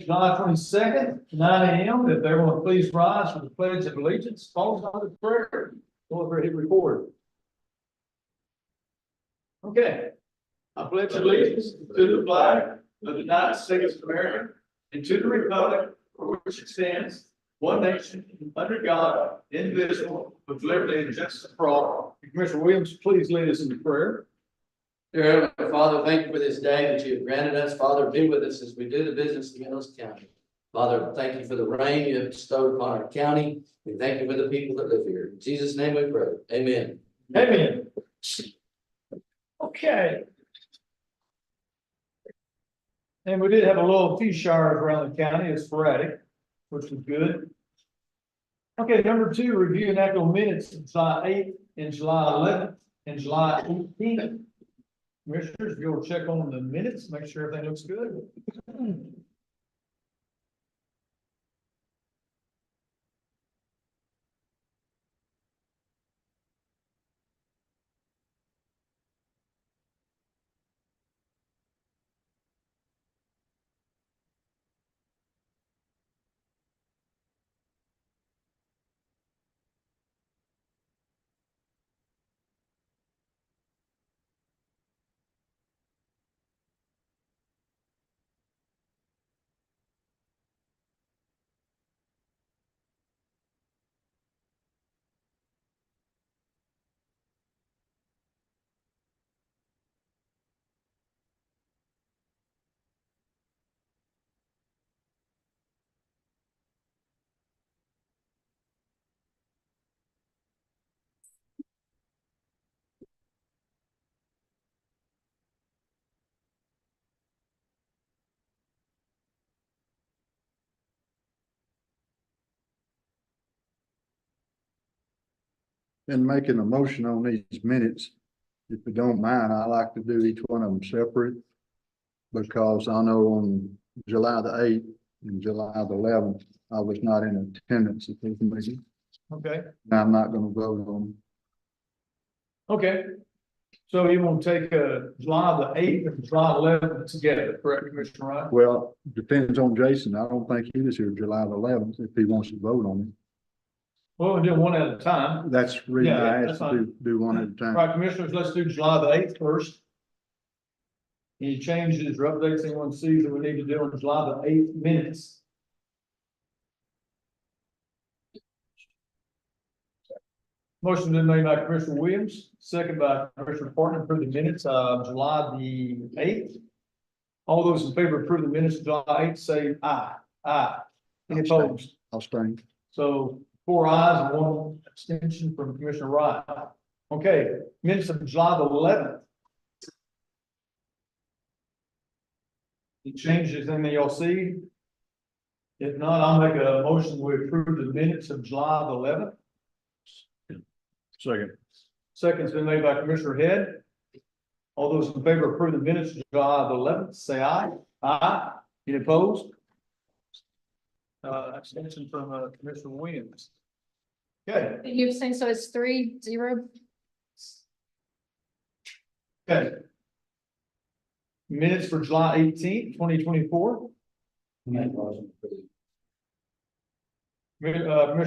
July 22nd, 9 a.m. If everyone please rise for the Pledge of Allegiance, followed by the prayer. Go over and hit record. Okay. I pledge allegiance to the flag of the United States of America and to the republic for which it stands, one nation, under God, indivisible, with liberty and justice for all. Commissioner Williams, please lead us in the prayer. Dear Heavenly Father, thank you for this day that you have granted us. Father, be with us as we do the business of Mills County. Father, thank you for the rain you have bestowed upon our county. We thank you for the people that live here. In Jesus' name we pray. Amen. Amen. Okay. And we did have a little few showers around the county, it's sporadic, which was good. Okay, number 2, review and act on minutes of July 8th and July 11th and July 18th. Commissioners, if you'll check on the minutes, make sure everything looks good. In making a motion on these minutes, if you don't mind, I like to do each one of them separate. Because I know on July the 8th and July the 11th, I was not in attendance at those meetings. Okay. And I'm not gonna vote on them. Okay. So you want to take July the 8th and July 11th together, correct, Commissioner Wright? Well, depends on Jason. I don't think he was here July the 11th if he wants to vote on it. Well, we'll do one at a time. That's the reason Yeah, I that's asked to do one at a All time. right, Commissioners, let's do July the 8th first. Any changes or updates anyone sees that we need to do on July the 8th minutes? Motion been made by Commissioner Williams, second by Commissioner Parton, approve the minutes of July the 8th. All those in favor of approve the minutes of July 8th, say aye. Aye. Any opposed? I'll stay. So 4 ayes and 1 abstention from Commissioner Wright. Okay, minutes of July the 11th. Any changes in the y'all see? If not, I'll make a motion to approve the minutes of July the 11th. Second. Second's been made by Commissioner Head. All those in favor of approving the minutes of July the 11th, say aye. Aye. Any opposed? Abstention from Commissioner Williams. Okay. You're saying so it's 3-0? Okay. Minutes for July 18th, 2024. Commissioner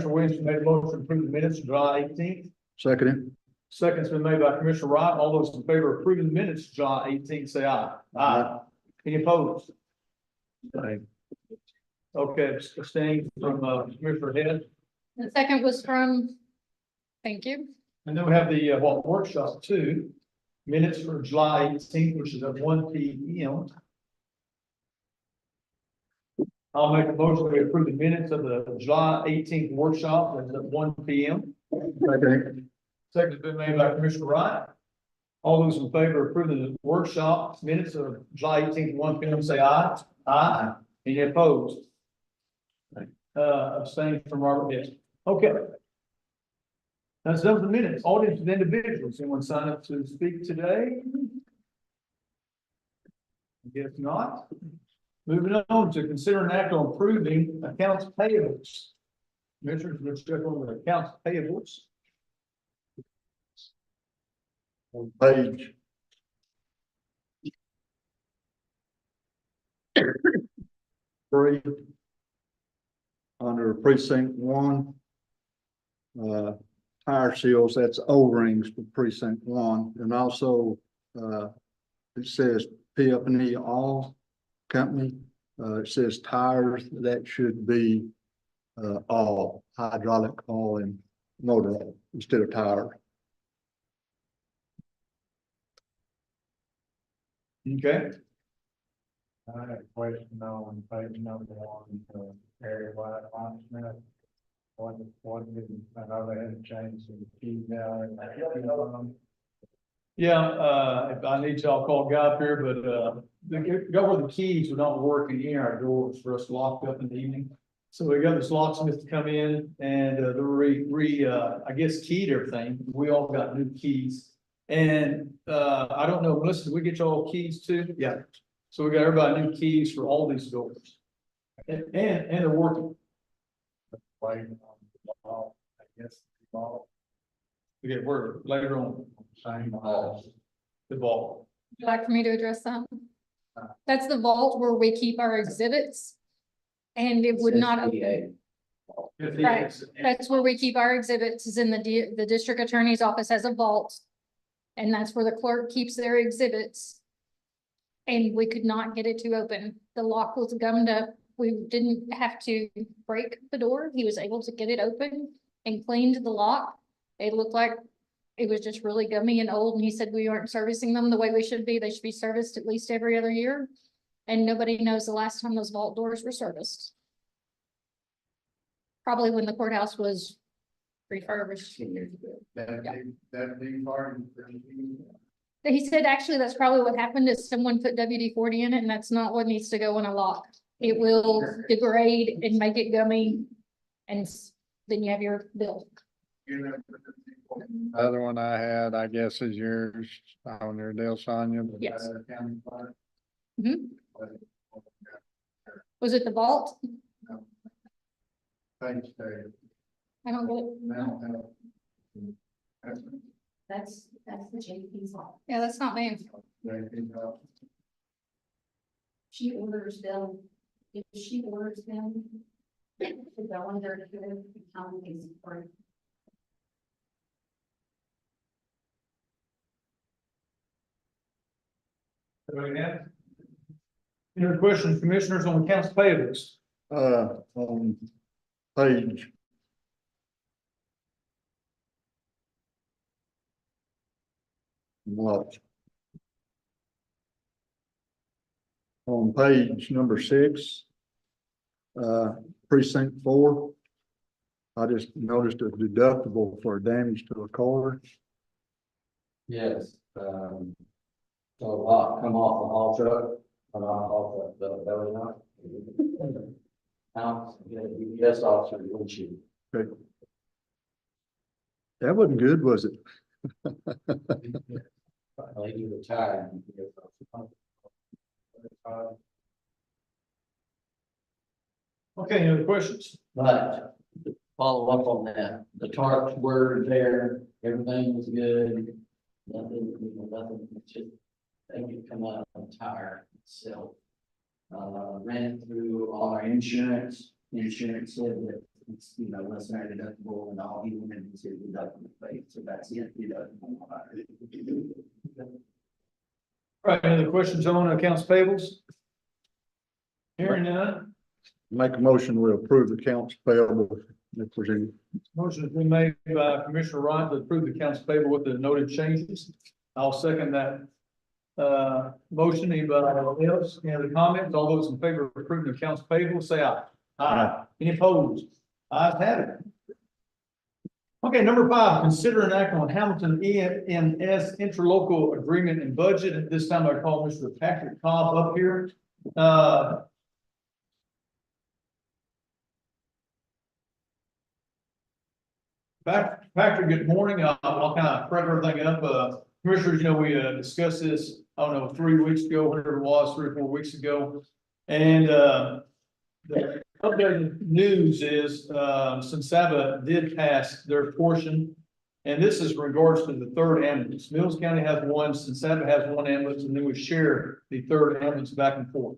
Williams made a motion to approve the minutes of July 18th. Second. Second's been made by Commissioner Wright. All those in favor of approving the minutes of July 18th, say aye. Aye. Any opposed? Aye. Okay, abstained from Commissioner Head. The second was from, thank you. And then we have the workshop too. Minutes for July 18th, which is at 1 p.m. I'll make a motion to approve the minutes of the July 18th workshop at 1 p.m. Second. Second's been made by Commissioner Wright. All those in favor of approving the workshop minutes of July 18th, 1 p.m. say aye. Aye. Any opposed? Abstained from Robert Hess. Okay. That's done for the minutes. Audience of individuals. Anyone sign up to speak today? If not, moving on to consider an act on approving accounts payables. Commissioners, let's check on the accounts payables. On page 3. Under precinct 1. Tire seals, that's O-rings for precinct 1, and also, it says P&E all company. It says tires, that should be, all, hydraulic oil and motor oil instead of tire. Okay, I have a question on page number 1, area wide locksmith. What did, I know they had to change some keys now and. yeah, if I need to, I'll call Guy up here, but, go where the keys were not working in our doors for us locked up in the evening. So we got this locksmith to come in and, I guess keyed everything. We all got new keys. And, I don't know, Melissa, did we get y'all keys too? Yeah. So we got everybody new keys for all these doors. And they're working. Waiting on the ball, I guess, the ball, We get word later on, same ball. the ball. Would you like for me to address that? That's the vault where we keep our exhibits. And it would not open. Right. That's where we keep our exhibits, is in the district attorney's office has a vault. And that's where the clerk keeps their exhibits. And we could not get it to open. The lock was gummed up. We didn't have to break the door. He was able to get it open and cleaned the lock. It looked like it was just really gummy and old, and he said we aren't servicing them the way we should be. They should be serviced at least every other year. And nobody knows the last time those vault doors were serviced. Probably when the courthouse was refurbished. That big part. He said actually that's probably what happened is someone put WD-40 in it, and that's not what needs to go in a lock. It will degrade and make it gummy, and then you have your bill. Other one I had, I guess, is yours on your deal, Sonia. Yes. Mhm. Was it the vault? Thanks, Dave. I don't get it. That's the JP's law. Yeah, that's not me. She orders them, if she orders them, to go in there to do it, the county pays for it. Everybody have? Any other questions, commissioners, on accounts payables? On page. What? On page number 6. Precinct 4. I just noticed a deductible for damage to a car. Yes, so come off the haul truck, come off the belly line. Now, yes, officer, windshield. Okay. That wasn't good, was it? Lady retired. Okay, any other questions? But follow up on that, the tarps were there, everything was good. Nothing, just, they could come out entire itself. Ran through all our insurance said that it's, less than our deductible and all, even if it's deductible paid, so that's it, deductible. Right, any other questions on accounts payables? Hearing none, Make a motion, we approve accounts payable. If there's any. motion has been made by Commissioner Wright to approve the accounts payable with the noted changes. I'll second that. Motion, anybody else, any other comments? All those in favor of approving the accounts payable, say aye. Aye. Any opposed? Ayes have it. Okay, number 5, consider an act on Hamilton EMS interlocal agreement and budget. At this time, I call Mr. Patrick Cobb up here. Patrick, good morning. I'll kind of prep everything up. Commissioners, we discussed this, I don't know, 3 weeks ago, whatever it was, 3 or 4 weeks ago. And the updated news is Sensaba did pass their portion. And this is in regards to the 3rd ambulance. Mills County has one, Sensaba has one ambulance, and then we share the 3rd ambulance back and forth.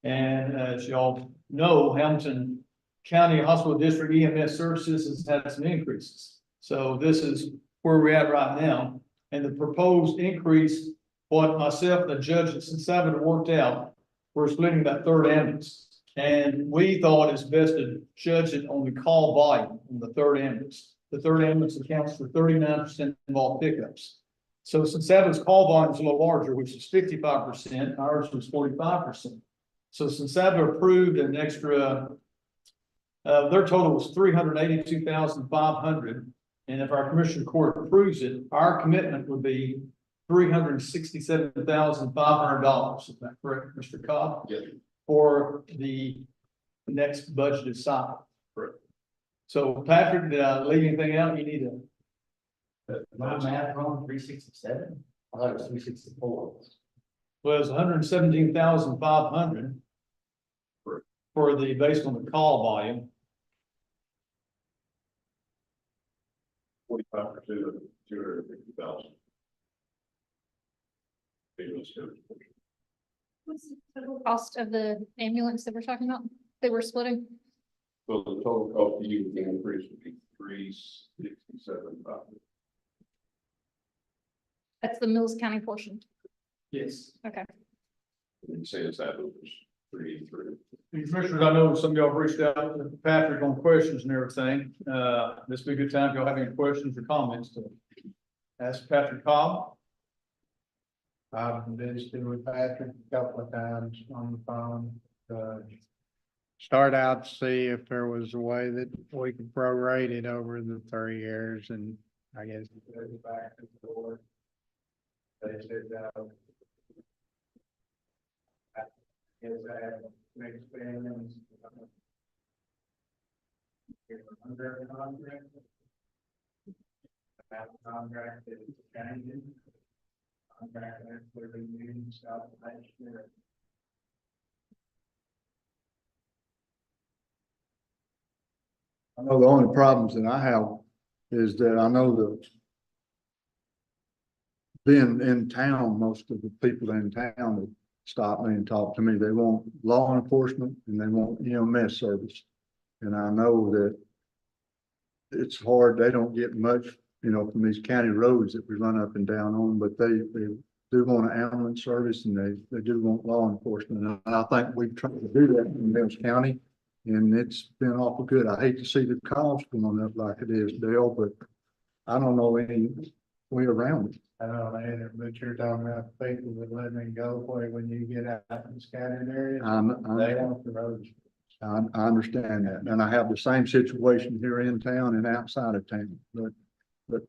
And as y'all know, Hamilton County Hospital District EMS Services has had some increases. So this is where we're at right now. And the proposed increase, what myself and the judge at St. worked out, we're splitting that third ambulance. And we thought it's best to judge it on the call volume on the third ambulance. The third ambulance accounts for 39% of all pickups. So St. Sabin's call volume is a little larger, which is 55%, ours was 45%. So St. Sabin approved an extra, their total was 382,500. And if our commissioner court approves it, our commitment would be $367,500. Is that correct, Mr. Cobb? Yes. For the next budgeted cycle. Correct. So Patrick, did I leave anything out? You need to. My math wrong, 367? I thought it was 364. Well, it's 117,500 for the, based on the call volume. 45% of 250,000. What's the total cost of the ambulance that we're talking about, that we're splitting? So the total cost to you, the increase would be 367,500. That's the Mills County portion. Yes. Okay. And say it's that was 383. Commissioners, I know some of y'all reached out to Patrick on questions and everything. This would be a good time if y'all have any questions or comments to ask Patrick Cobb. I've visited with Patrick a couple of times on the phone, start out to see if there was a way that we could prorate it over the 3 years, and I guess it goes back to the board. They said, is that next payments under a contract? That contract is changing. Contract actually renewed South last year. I know the only problems that I have is that I know that being in town, most of the people in town that stop me and talk to me, they want law enforcement and they want EMS service. And I know that it's hard, they don't get much, from these county roads that we run up and down on, but they do want an ambulance service and they do want law enforcement. And I think we've tried to do that in Mills County, and it's been awful good. I hate to see the cost going up like it is, Dale, but I don't know any way around it. I don't know, either, but you're talking about people that live in Gulfport when you get out in the scattered areas, they want the roads. I understand that, and I have the same situation here in town and outside of town, but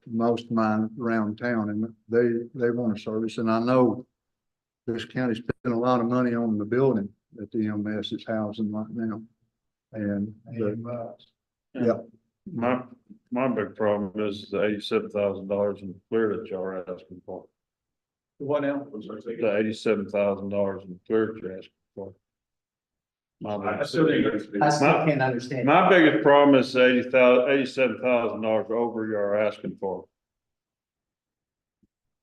most of mine around town, and they want a service, and I know this county spent a lot of money on the building that the EMS is housing right now, and yeah. My big problem is the $87,000 in clear that y'all are asking for. What now? The $87,000 in clear that you're asking for. I still can't understand. My biggest problem is $87,000 over you're asking for.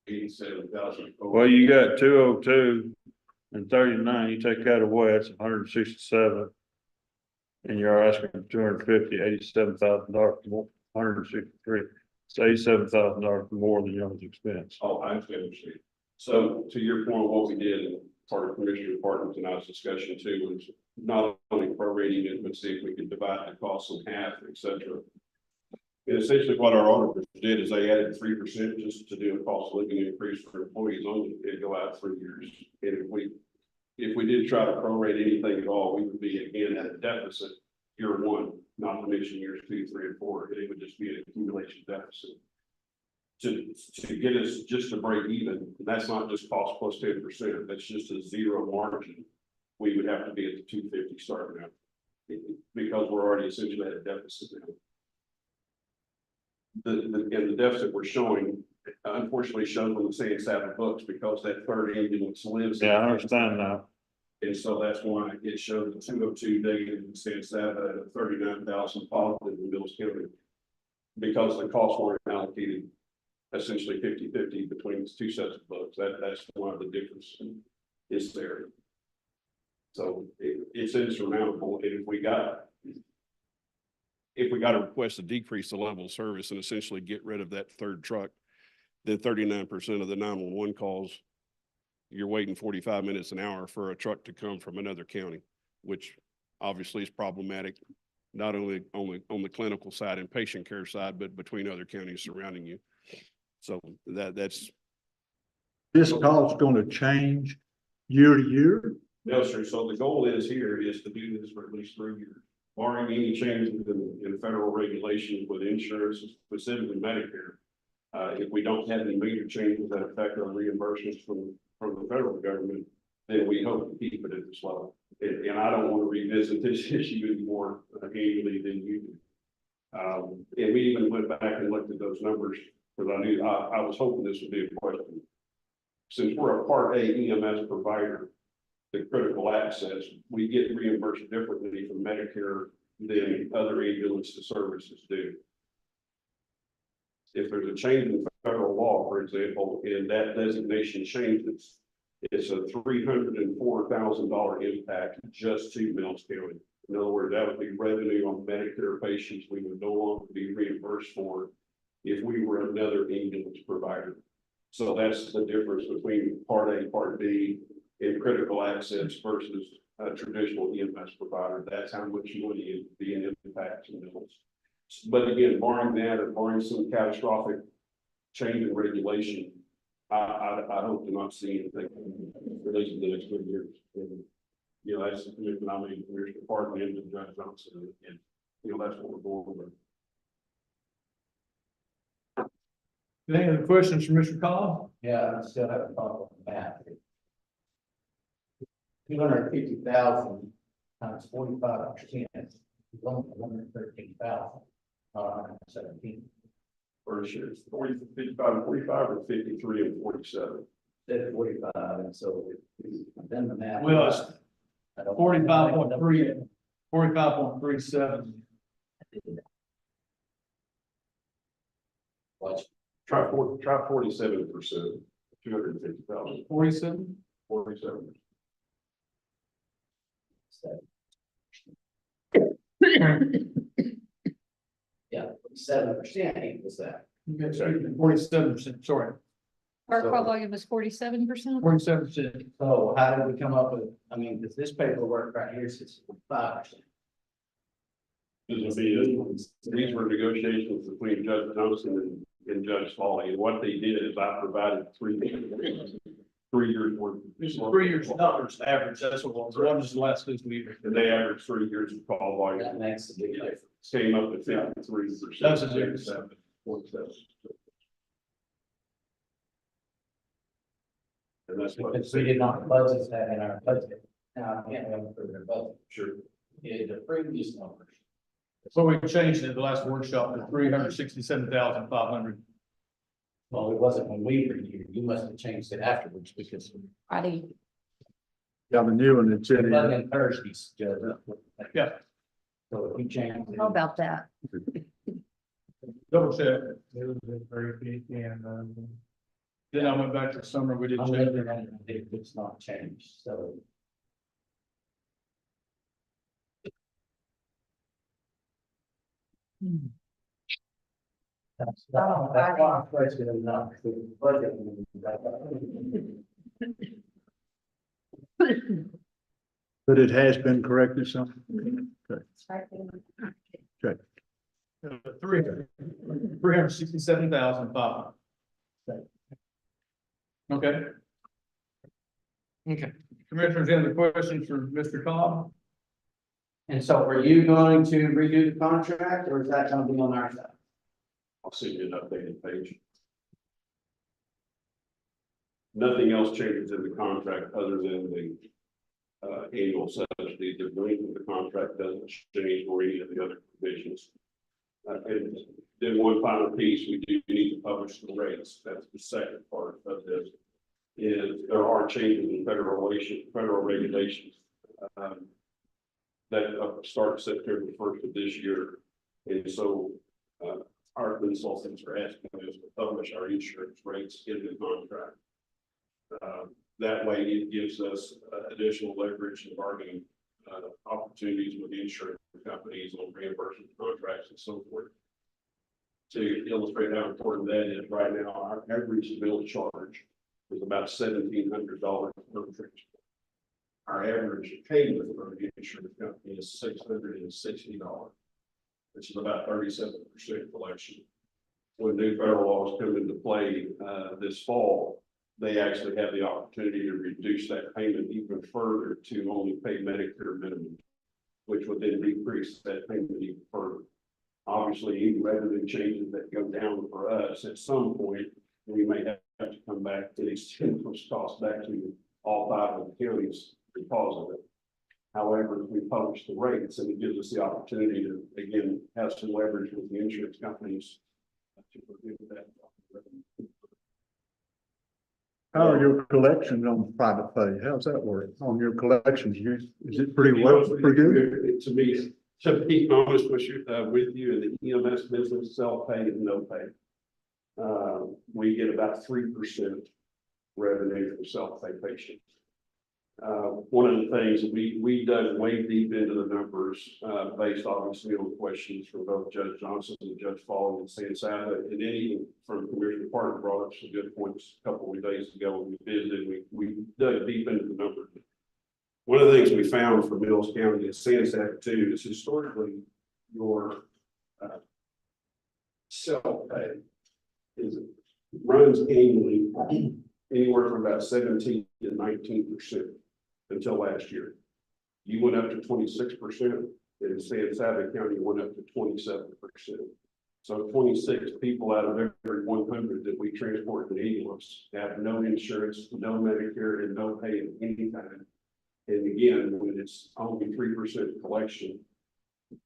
87,000. Well, you got 202 and 39, you take that away, that's 167. And you're asking for $250, $87,000 more, 163. It's $87,000 more than y'all's expense. Oh, I understand. So to your point, what we did in part of Commissioner Department tonight's discussion too was not only prorating it, but see if we could divide the costs in half, et cetera. And essentially what our auditors did is they added 3% just to do a cost of living increase for employees only. It'd go out 3 years. And if we did try to prorate anything at all, we would be again at a deficit year one, not to mention years 2, 3, and 4. It would just be an accumulation deficit. To get us just to break even, that's not just cost plus 10%, that's just a zero margin. We would have to be at the 250 starting out because we're already essentially at a deficit now. The deficit we're showing unfortunately shows on the St. Sabin books because that third ambulance lives. Yeah, I understand that. And so that's why it showed the 202 negative in St. Sabin and 39,000 positive in Mills County. Because the costs weren't allocated essentially 50-50 between the two sets of books. That's one of the difference is there. So it's insurmountable, and if we got to request to decrease the level of service and essentially get rid of that third truck, then 39% of the 911 calls, you're waiting 45 minutes an hour for a truck to come from another county, which obviously is problematic, not only on the clinical side and patient care side, but between other counties surrounding you. So that's. This cost gonna change year to year? No, sir. So the goal is to do this for at least 3 years, barring any changes in federal regulations with insurance, specifically Medicare. If we don't have any major changes that affect our reimbursements from the federal government, then we hope to keep it at this level. And I don't want to revisit this issue anymore annually than you do. And we even went back and looked at those numbers because I was hoping this would be a question. Since we're a Part A EMS provider, the critical access, we get reimbursed differently from Medicare than other ambulance services do. If there's a change in federal law, for example, and that designation changes, it's a $304,000 impact just to Mills County. In other words, that would be revenue on Medicare patients we would no longer be reimbursed for if we were another ambulance provider. So that's the difference between Part A, Part B, and critical access versus a traditional EMS provider. That's how much money is being impacted to Mills. But again, barring that or barring some catastrophic change in regulation, I hope to not see anything for at least the next 2 years. And, you know, that's the commitment I made to the Commissioner Department and to Judge Johnson, and you know, that's what we're going with. Any other questions from Mr. Cobb? Yeah, I still have a problem with that. 250,000 times 45% is only 113,000, 17. Or sure, it's 40, 55, and 45, or 53 and 47. Instead of 45, and so I've done the math. Well, it's 45.3, 45.37. Watch. Try 47%, 250,000, 47? 47. Yeah, 7% equals that. 47%, sorry, Our So- call volume is 47%. 47%. So how did we come up with, I mean, because this paperwork right here says 5%. These were negotiations between Judge Johnson and Judge Foley, and what they did is I provided 3 years worth. This is 3 years numbers average, that's what was, one is the last fiscal year. And they averaged 3 years of call volume. That makes a big difference. Came up at 53%. That's a difference. 47. And that's what. Because we did not budget that in our budget. Now, I can't remember for their budget. Sure. Yeah, the previous numbers. So we changed it at the last workshop to 367,500. Well, it wasn't when we reviewed. You must have changed it afterwards because Friday. Got a new one that's it in wasn't it. in Thursdays, Judge. Yeah. So if we changed it. How about that? Double check. It was very big and, Then I went back to the summer, we did I'm check. looking at it, it's not changed, so. That's why I'm questioning enough. But it has been corrected some? Okay. 367,500. Okay. Okay, Commissioners, any other questions for Mr. Cobb? And so are you going to redo the contract or is that gonna be on our side? I'll send you an updated page. Nothing else changes in the contract other than the annual subsidy. The length of the contract doesn't change or any of the other provisions. And then one final piece, we do need to publish the rates. That's the second part of this. Is there are changes in federal regulations that start September 1st of this year. And so our consultants are asking us to publish our insurance rates in the contract. That way it gives us additional leverage and bargaining opportunities with the insurance companies on reimbursement contracts and so forth. To illustrate how important that is, right now, our average bill charge is about $1,700 per transport. Our average payment from the insurance company is $660, which is about 37% collection. When new federal laws come into play this fall, they actually have the opportunity to reduce that payment even further to only pay Medicare minimum, which would then decrease that payment even further. Obviously, any revenue changes that go down for us, at some point, we may have to come back to extend those costs back to all 5 of the counties because of it. However, we publish the rates, and it gives us the opportunity to, again, have some leverage with the insurance companies to prevent that. How are your collections on private pay? How's that work? On your collections, is it pretty well, pretty good? To be honest with you, in the EMS business, self-pay and no pay. We get about 3% revenue from self-pay patients. One of the things we dug way deep into the numbers, based obviously on questions from both Judge Johnson and Judge Fall and San Saba, and then even from Commissioner Parker brought up some good points a couple of days ago when we visited. We dug deep into the numbers. One of the things we found for Mills County and San Saba too is historically your self-pay runs annually anywhere from about 17 to 19% until last year. You went up to 26%, and San Saba County went up to 27%. So 26 people out of every 100 that we transport in the ambulance have no insurance, no Medicare, and no pay of any kind. And again, when it's only 3% collection,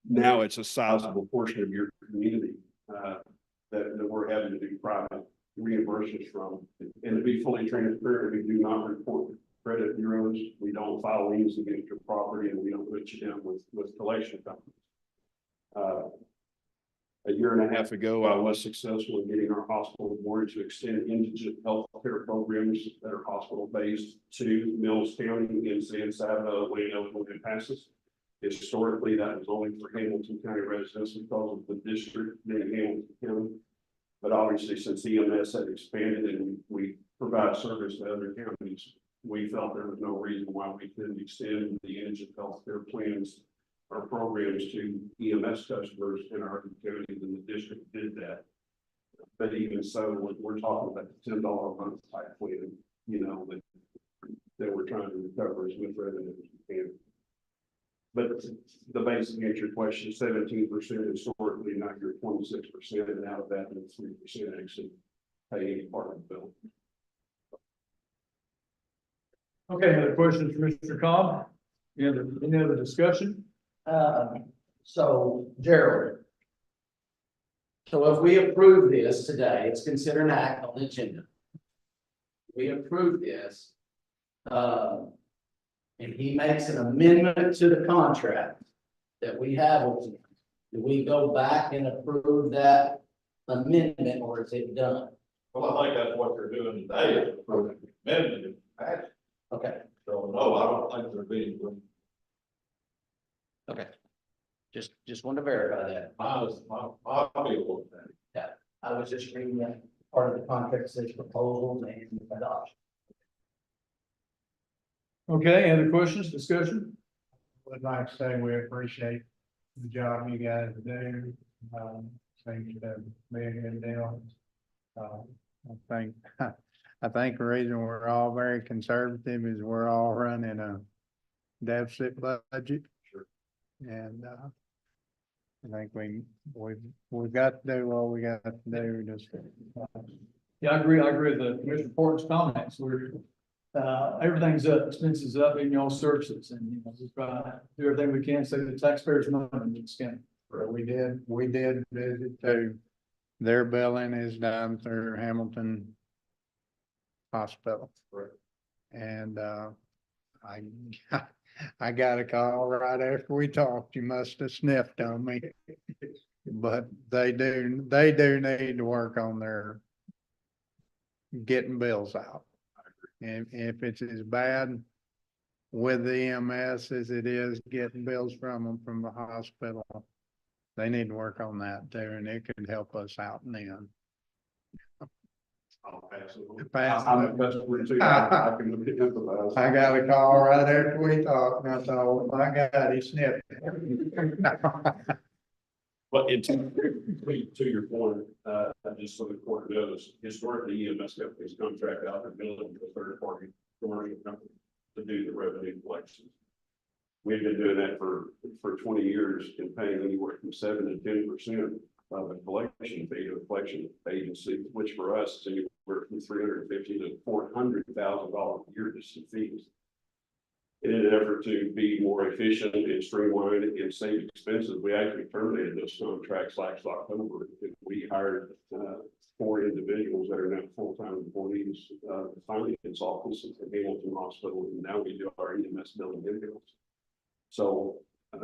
now it's a sizable portion of your community that we're having to do private reimbursements from. And to be fully transparent, we do not report credit bureaus. We don't file liens against your property, and we don't put you down with collection companies. A year and a half ago, I was successful in getting our hospital board to extend indigent health care programs that are hospital-based to Mills County and San Saba, Wayne, and Passes. Historically, that was only for Hamilton County residents because of the district being Hamilton County. But obviously, since EMS had expanded and we provide service to other counties, we felt there was no reason why we couldn't extend the indigent health care plans or programs to EMS customers in our counties, and the district did that. But even so, we're talking about the $10 a month type plan, that we're trying to recover as much revenue as we can. But the basic answer to your question, 17% historically, not your 26%, and out of that, 3% actually pay any part of the bill. Okay, any other questions for Mr. Cobb? Any other discussion? So Gerald. So if we approve this today, it's considered an act on the agenda. We approve this. And he makes an amendment to the contract that we have with him. Do we go back and approve that amendment, or is it done? Well, I think that's what they're doing today, is approving the amendment. Okay, So, no, I don't think they're being, okay. Just wanted to verify that. I feel that. I was just reading that part of the contract says proposal and adoption. Okay, any other questions, discussion? Would like to say we appreciate the job you guys do. Seems to be a good deal. I think the reason we're all very conservative is we're all running a deficit budget. Sure. And I think we've got to do what we got to do. Just Yeah, I agree with the Commissioner Porter's comments. Everything's up, expenses up in y'all services, and we try to do everything we can, save the taxpayers money in this county. we did visit too. Their billing is done through Hamilton Hospital. Right. And I got a call right after we talked. You must have sniffed on me. But they do need to work on their getting bills out. And if it's as bad with the EMS as it is getting bills from them from the hospital, they need to work on that too, and it could help us out in the end. I'll pass it on. Pass it I'm on. a customer too. I can empathize. I got a call right after we talked, and I thought, my God, he sniffed. But to your point, just so the court knows, historically EMS companies contract out their billing to a third party commercial company to do the revenue collections. We've been doing that for 20 years and paying anywhere from 7 to 10% of the collection fee to the collection agency, which for us is anywhere from $350,000 to $400,000 a year just in fees. In an effort to be more efficient and streamlined and save expenses, we actually terminated those contracts last October. We hired 4 individuals that are now full-time employees, finally consultants at Hamilton Hospital, and now we do our EMS billing in-house. So, I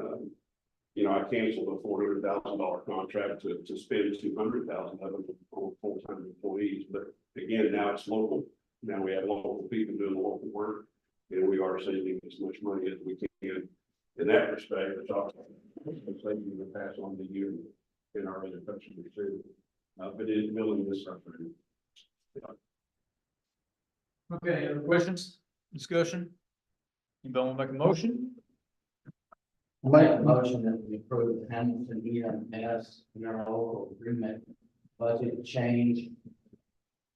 canceled a $400,000 contract to spend $200,000 of them on full-time employees. But again, now it's local. Now we have local people doing the local work, and we are saving as much money as we can in that respect, which also saving to pass on to you in our other customers too. But it is building this up. Okay, any other questions, discussion? Anybody want to make a motion? Make a motion that we approve the Hamilton EMS interlocal agreement budget change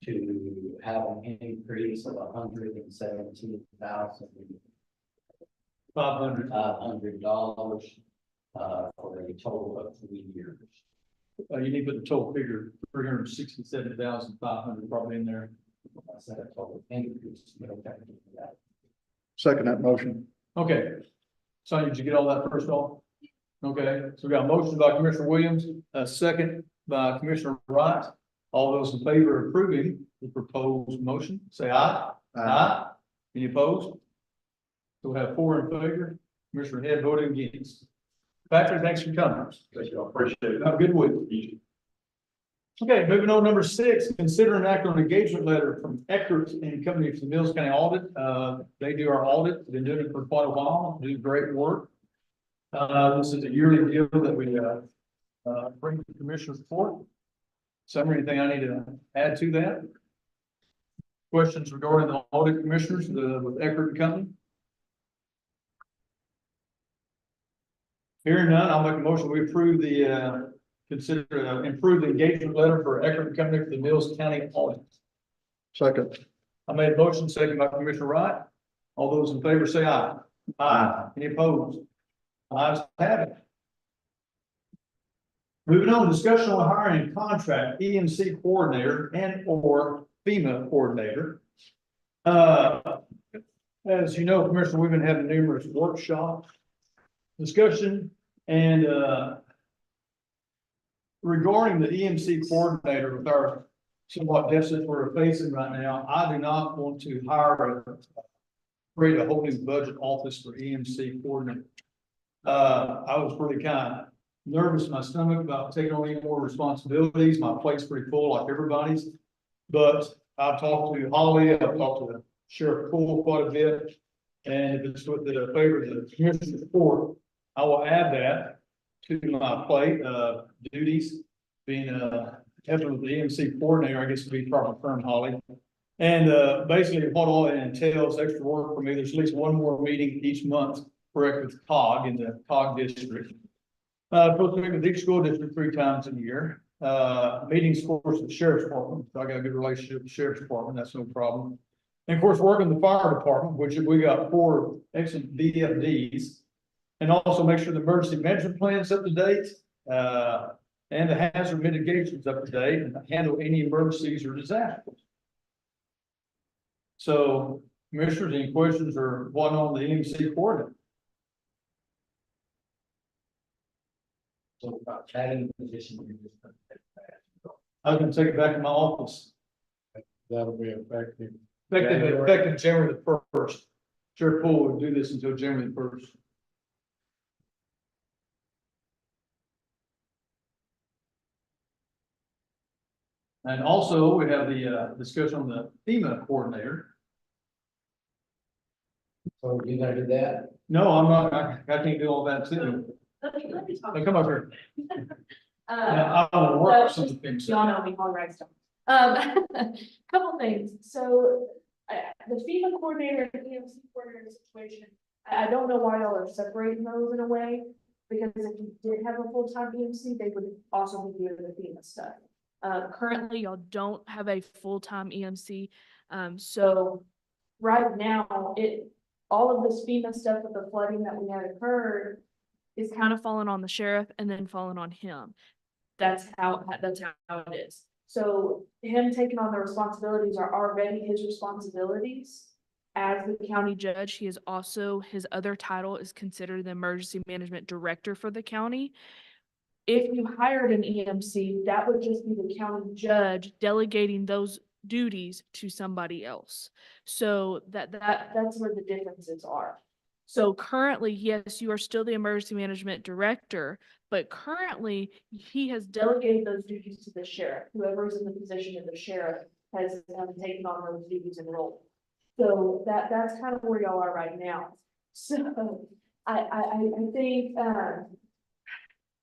to have an increase of $117,500 for a total of 3 years. You need to put the total figure, 367,500 probably in there. I said a total increase, but okay, that. Second that motion. Okay. Sonia, did you get all that first off? Okay, so we got a motion by Commissioner Williams, a second by Commissioner Wright. All those in favor of approving the proposed motion, say aye. Aye. Any opposed? So we have 4 in favor, Commissioner Head voting against. Patrick, thanks for coming. Thank you. I appreciate it. Have a good week. Okay, moving on, number 6, consider an act on engagement letter from Eckert and Company for the Mills County Audit. They do our audit, been doing it for quite a while, do great work. This is a yearly deal that we bring to the Commissioner's report. Summary, anything I need to add to that? Questions regarding the audit commissioners with Eckert and Company? Hearing none, I'll make a motion, we approve the improve the engagement letter for Eckert and Company for the Mills County Audit. Second. I made a motion, second by Commissioner Wright. All those in favor say aye. Aye. Any opposed? Ayes have it. Moving on, discussion on hiring contract EMC coordinator and or FEMA coordinator. As you know, Commissioner, we've been having numerous workshops, discussion, and regarding the EMC coordinator with our somewhat deficit we're facing right now, I do not want to create a whole new budget office for EMC coordinator. I was really kind of nervous in my stomach about taking on any more responsibilities. My plate's pretty full like everybody's, but I've talked to Holly, I've talked to Sheriff Poole quite a bit. And if it's with the favor of the commissioner's report, I will add that to my plate, duties, being helping with the EMC coordinator, I guess would be the proper term, Holly. And basically what all it entails, extra work for me, there's at least 1 more meeting each month, correct, with COG in the COG district. Supposed to meet with each school district 3 times a year. Meetings, of course, with the sheriff's department, so I got a good relationship with the sheriff's department, that's no problem. And of course, working the fire department, which we got 4 excellent BFDs. And also make sure the emergency management plan is up to date, and the hazard mitigation is up to date, and handle any emergencies or disasters. So, commissioners, any questions or what on the EMC coordinator? So about chatting position, you're just gonna take that. I was gonna take it back to my office. That'll be effective. Effective January the 1st. Sheriff Poole would do this until January the 1st. And also, we have the discussion on the FEMA coordinator. So you gonna do that? No, I'm not, I can't do all that too. Let me talk. Now, come over here. Uh, Now, I will work some of the things. y'all know me, all right, so. Couple things, so, the FEMA coordinator and EMC coordinator situation, I don't know why y'all are separating those in a way. Because if you did have a full-time EMC, they would also be doing the FEMA stuff. Currently, y'all don't have a full-time EMC, so right now, all of this FEMA stuff with the flooding that we had occurred is kind of falling on the sheriff and then falling on him. That's how it is. So him taking on the responsibilities are already his responsibilities. As the county judge, he is also, his other title is considered the emergency management director for the county. If you hired an EMC, that would just be the county judge delegating those duties to somebody else. So that's where the differences are. So currently, yes, you are still the emergency management director, but currently he has delegated those duties to the sheriff. Whoever is in the position of the sheriff has taken on those duties and roles. So that's kind of where y'all are right now. So I think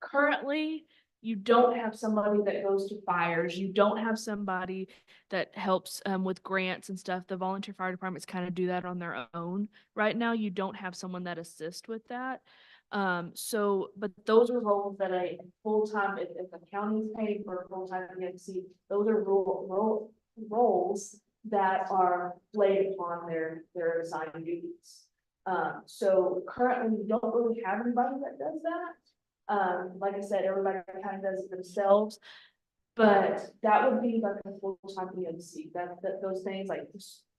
currently you don't have somebody that goes to fires. You don't have somebody that helps with grants and stuff. The volunteer fire departments kind of do that on their own. Right now, you don't have someone that assists with that. But those are roles that a full-time, if the county's paying for a full-time EMC, those are roles that are laid upon their assigned duties. So currently we don't really have anybody that does that. Like I said, everybody kind of does it themselves, but that would be like a full-time EMC. That those things like,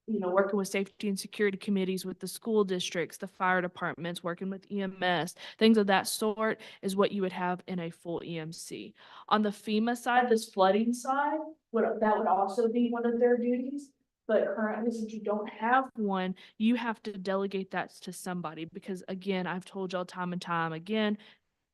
you know, working with safety and security committees with the school districts, the fire departments, working with EMS, things of that sort is what you would have in a full EMC. On the FEMA side, this flooding side, that would also be one of their duties. But currently, since you don't have one, you have to delegate that to somebody because, again, I've told y'all time and time again,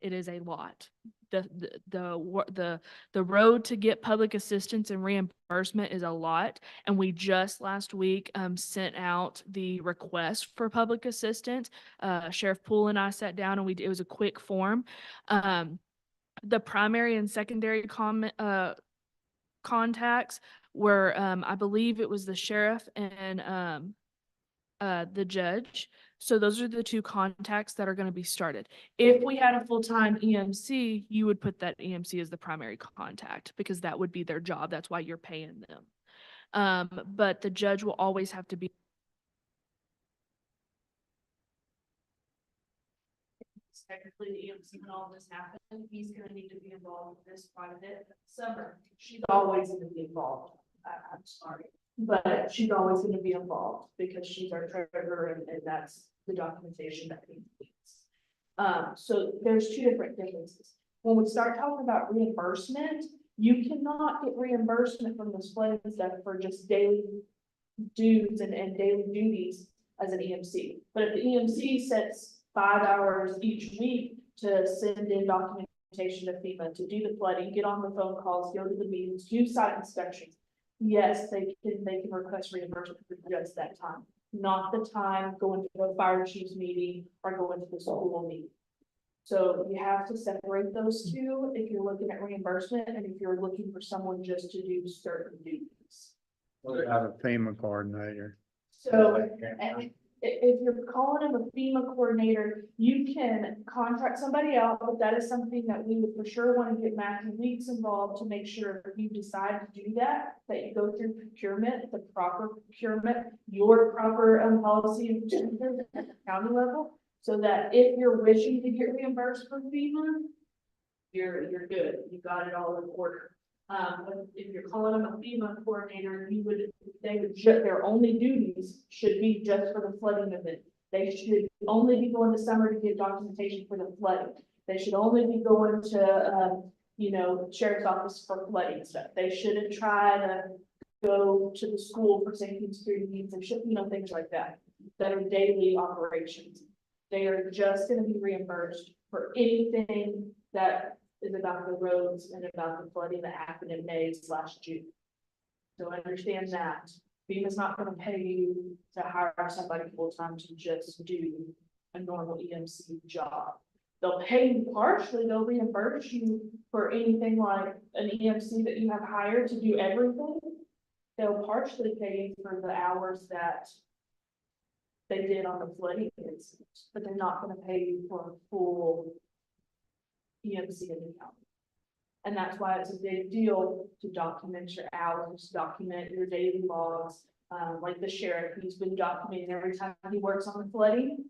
it is a lot. The road to get public assistance and reimbursement is a lot. And we just last week sent out the request for public assistance. Sheriff Poole and I sat down and it was a quick form. The primary and secondary contacts were I believe it was the sheriff and the judge. So those are the two contacts that are going to be started. If we had a full-time EMC, you would put that EMC as the primary contact because that would be their job. That's why you're paying them. But the judge will always have to be technically the EMC when all this happened. He's going to need to be involved in this quite a bit. Summer, she's always going to be involved. I'm sorry, but she's always going to be involved because she's our treasurer and that's the documentation that we need. So there's two different differences. When we start talking about reimbursement, you cannot get reimbursement from the flooding stuff for just daily dues and daily duties as an EMC. But if the EMC sets 5 hours each week to send in documentation to FEMA, to do the flooding, get on the phone calls, go to the meetings, do site inspections, yes, they can request reimbursement for just that time, not the time going to a fire chief's meeting or going to the school meeting. So you have to separate those two if you're looking at reimbursement and if you're looking for someone just to do certain duties. What about a FEMA coordinator? So if you're calling him a FEMA coordinator, you can contract somebody out, but that is something that we would for sure want to get Matthew Weeks involved to make sure if you decide to do that you go through procurement, the proper procurement, your proper policy and procedures at the county level, so that if you're wishing to get reimbursed from FEMA, you're good. You got it all in order. But if you're calling them a FEMA coordinator, their only duties should be just for the flooding event. They should only be going to summer to get documentation for the flooding. They should only be going to, sheriff's office for flooding stuff. They shouldn't try to go to the school for safety and security needs. They should, things like that are daily operations. They are just going to be reimbursed for anything that is about the roads and about the flooding that happened in May/June. So understand that FEMA's not gonna pay you to hire somebody full-time to just do a normal EMC job. They'll pay you partially, they'll reimburse you for anything like an EMC that you have hired to do everything. They'll partially pay you for the hours that they did on the flooding incident, but they're not gonna pay you for a full EMC in the county. And that's why it's a big deal to document your hours, document your daily logs. Like the sheriff, he's been documenting every time he works on the flooding.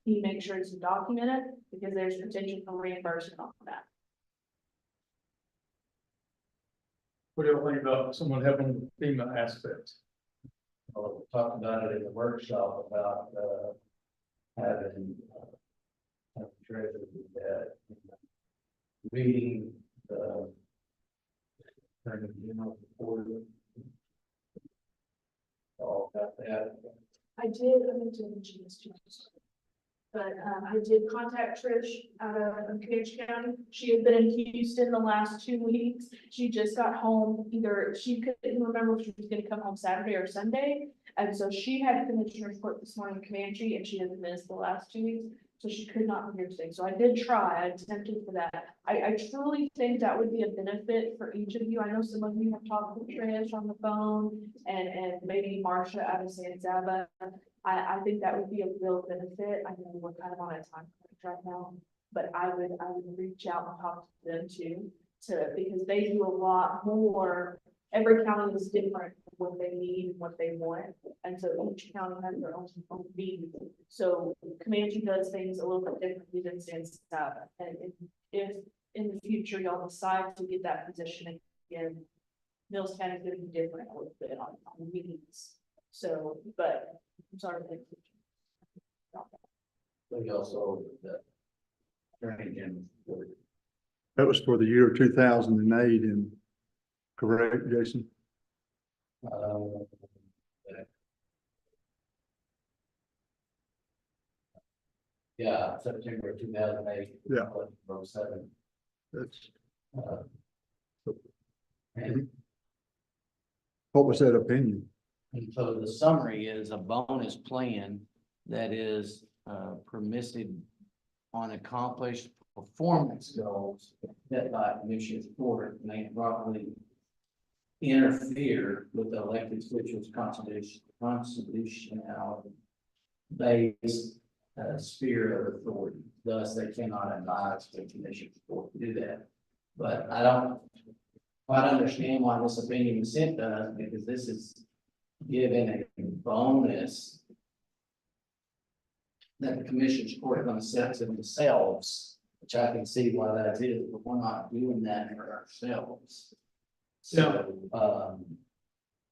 He makes sure to document it because there's potential for reimbursement on that. What do you think about someone helping with the FEMA aspect? We talked about it in the workshop about, having, treasurer that reading the attorney general report. All about that. I meant to mention this to you. But I did contact Trish out of Comanche County. She had been in Houston the last 2 weeks. She just got home, she couldn't remember if she was gonna come home Saturday or Sunday. And so she had commissioner's court this morning in Comanche, and she had missed the last 2 weeks. So she could not be here today. So I did try, I attempted for that. I truly think that would be a benefit for each of you. I know some of you have talked with Trish on the phone and maybe Marcia out of San Saba. I think that would be a real benefit. I know we're kind of on a time crunch right now, but I would reach out and talk to them too, because they do a lot more. Every county is different, what they need and what they want. And so each county has their own needs. So Comanche does things a little bit differently than San Saba. And if in the future y'all decide to get that position again, Mills County is going to be different a little bit on needs. So, but I'm sorry. We also, the attorney general report. That was for the year 2008 and correct, Jason? Yeah, September 2008. Yeah. 07. That's, And what was that opinion? And so the summary is a bonus plan that is permissive on accomplished performance goals set by Commissioner's Court may properly interfere with the elected officials' constitutional based sphere of authority. Thus, they cannot advise the Commissioner's Court to do that. But I don't quite understand why this opinion was sent to us, because this is given a bonus that the Commissioner's Court is going to set to themselves, which I can see why that is, but we're not doing that for ourselves. So,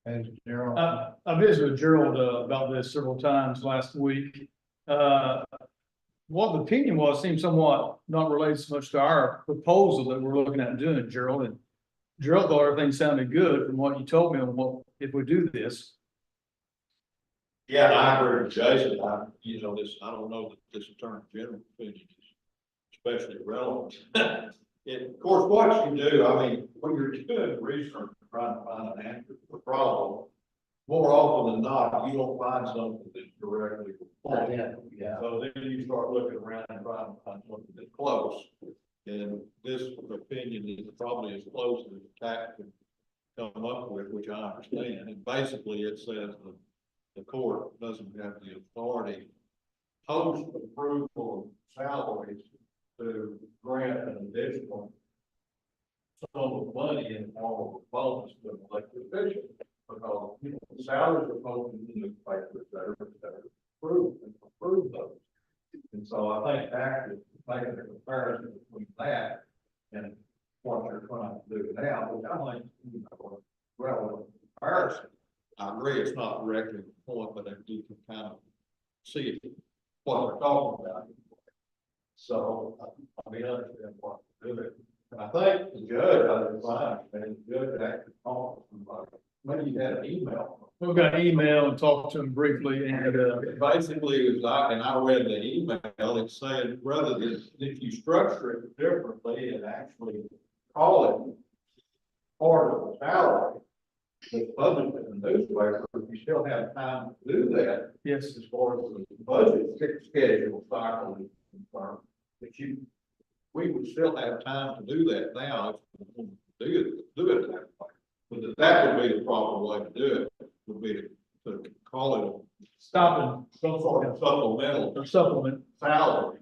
And Gerald, I visited with Gerald about this several times last week. What the opinion was seemed somewhat not related so much to our proposal that we're looking at doing, Gerald. And Gerald thought everything sounded good from what you told me on what, if we do this. Yeah, I agree with Jason. I don't know that this attorney general opinion is especially relevant. And of course, what you do, I mean, when you're doing research, trying to find an answer to the problem, more often than not, you don't find something that's directly related. yeah. So then you start looking around and trying to find something that's close. And this opinion is probably as close as the tax can come up with, which I understand. And basically it says the court doesn't have the authority post approval of salaries to grant an additional sum of money in all of the bonus to an elected official. Because the salaries are posted in the newspapers that are approve those. And so I think that is making a comparison between that and what you're trying to do now, which I think, relevant comparison. I agree it's not directly the point, but you can kind of see what we're talking about. So I mean, understand what to do. And I think the judge, the judge actually talked to somebody. Maybe you had an email. We got an email and talked to him briefly, and Basically, it was I read the email, it said, rather than, if you structure it differently and actually call it part of the salary, the public in the newspaper, you still have time to do that. Yes. As far as the budget schedule cycle is concerned, that we would still have time to do that now if we wanted to do it that way. But that would be the proper way to do it, would be to call Stopping, it some sort of supplemental or supplement. salary.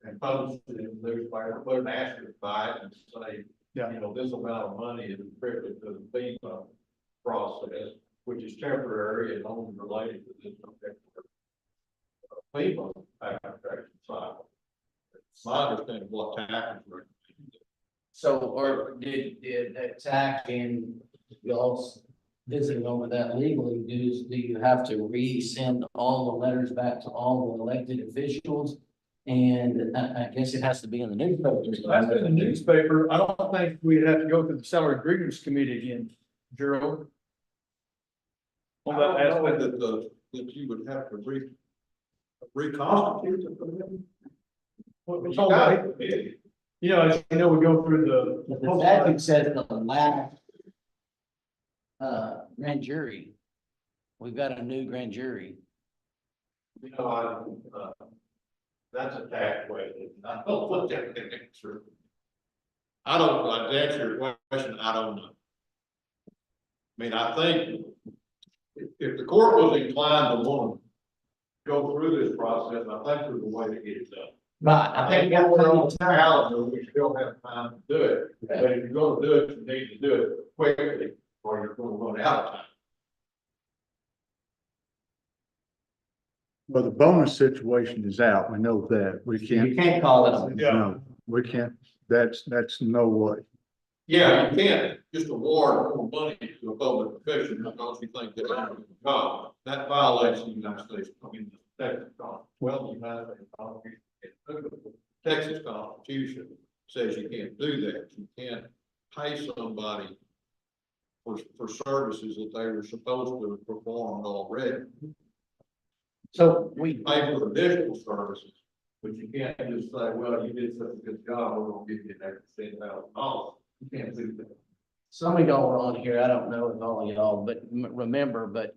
And publish it in the newspaper, put an asterisk by it and say, Yeah. you know, this amount of money is attributed to the FEMA process, which is temporary and only related to this particular FEMA application cycle. It's my understanding of what taxes are. So, or did that TAC and y'all's visiting over that legally, do you have to resend all the letters back to all the elected officials? And I guess it has to be in the newspaper. That's in the newspaper. I don't think we'd have to go through the salary grievance committee again, Gerald. I On don't that know aspect. that you would have to reconstitute the committee. It's all right. You know, as you know, we go through The statute says the last grand jury. We've got a new grand jury. You know, that's a tax question. I don't look at the answer. I don't, to answer your question, I don't know. I mean, I think if the court was inclined to want to go through this process, I think there's a way to get it done. Right, I think when we're on calendar, we still have time to do it. But if you're gonna do it, you need to do it quickly, or you're gonna run out of time. Well, the bonus situation is out. We know that. We You can't, can't call it. no, we can't, that's no way. Yeah, you can't just award more money to a public official because you think they're doing a good job. That violates the United States, I mean, the Texas Texas Constitution says you can't do that. You can't pay somebody for services that they were supposed to have performed already. So we, Pay for additional services, but you can't just say, well, you did such a good job, we're gonna give you an extra $10,000. You can't do that. something going on here, I don't know if all of y'all, but remember, but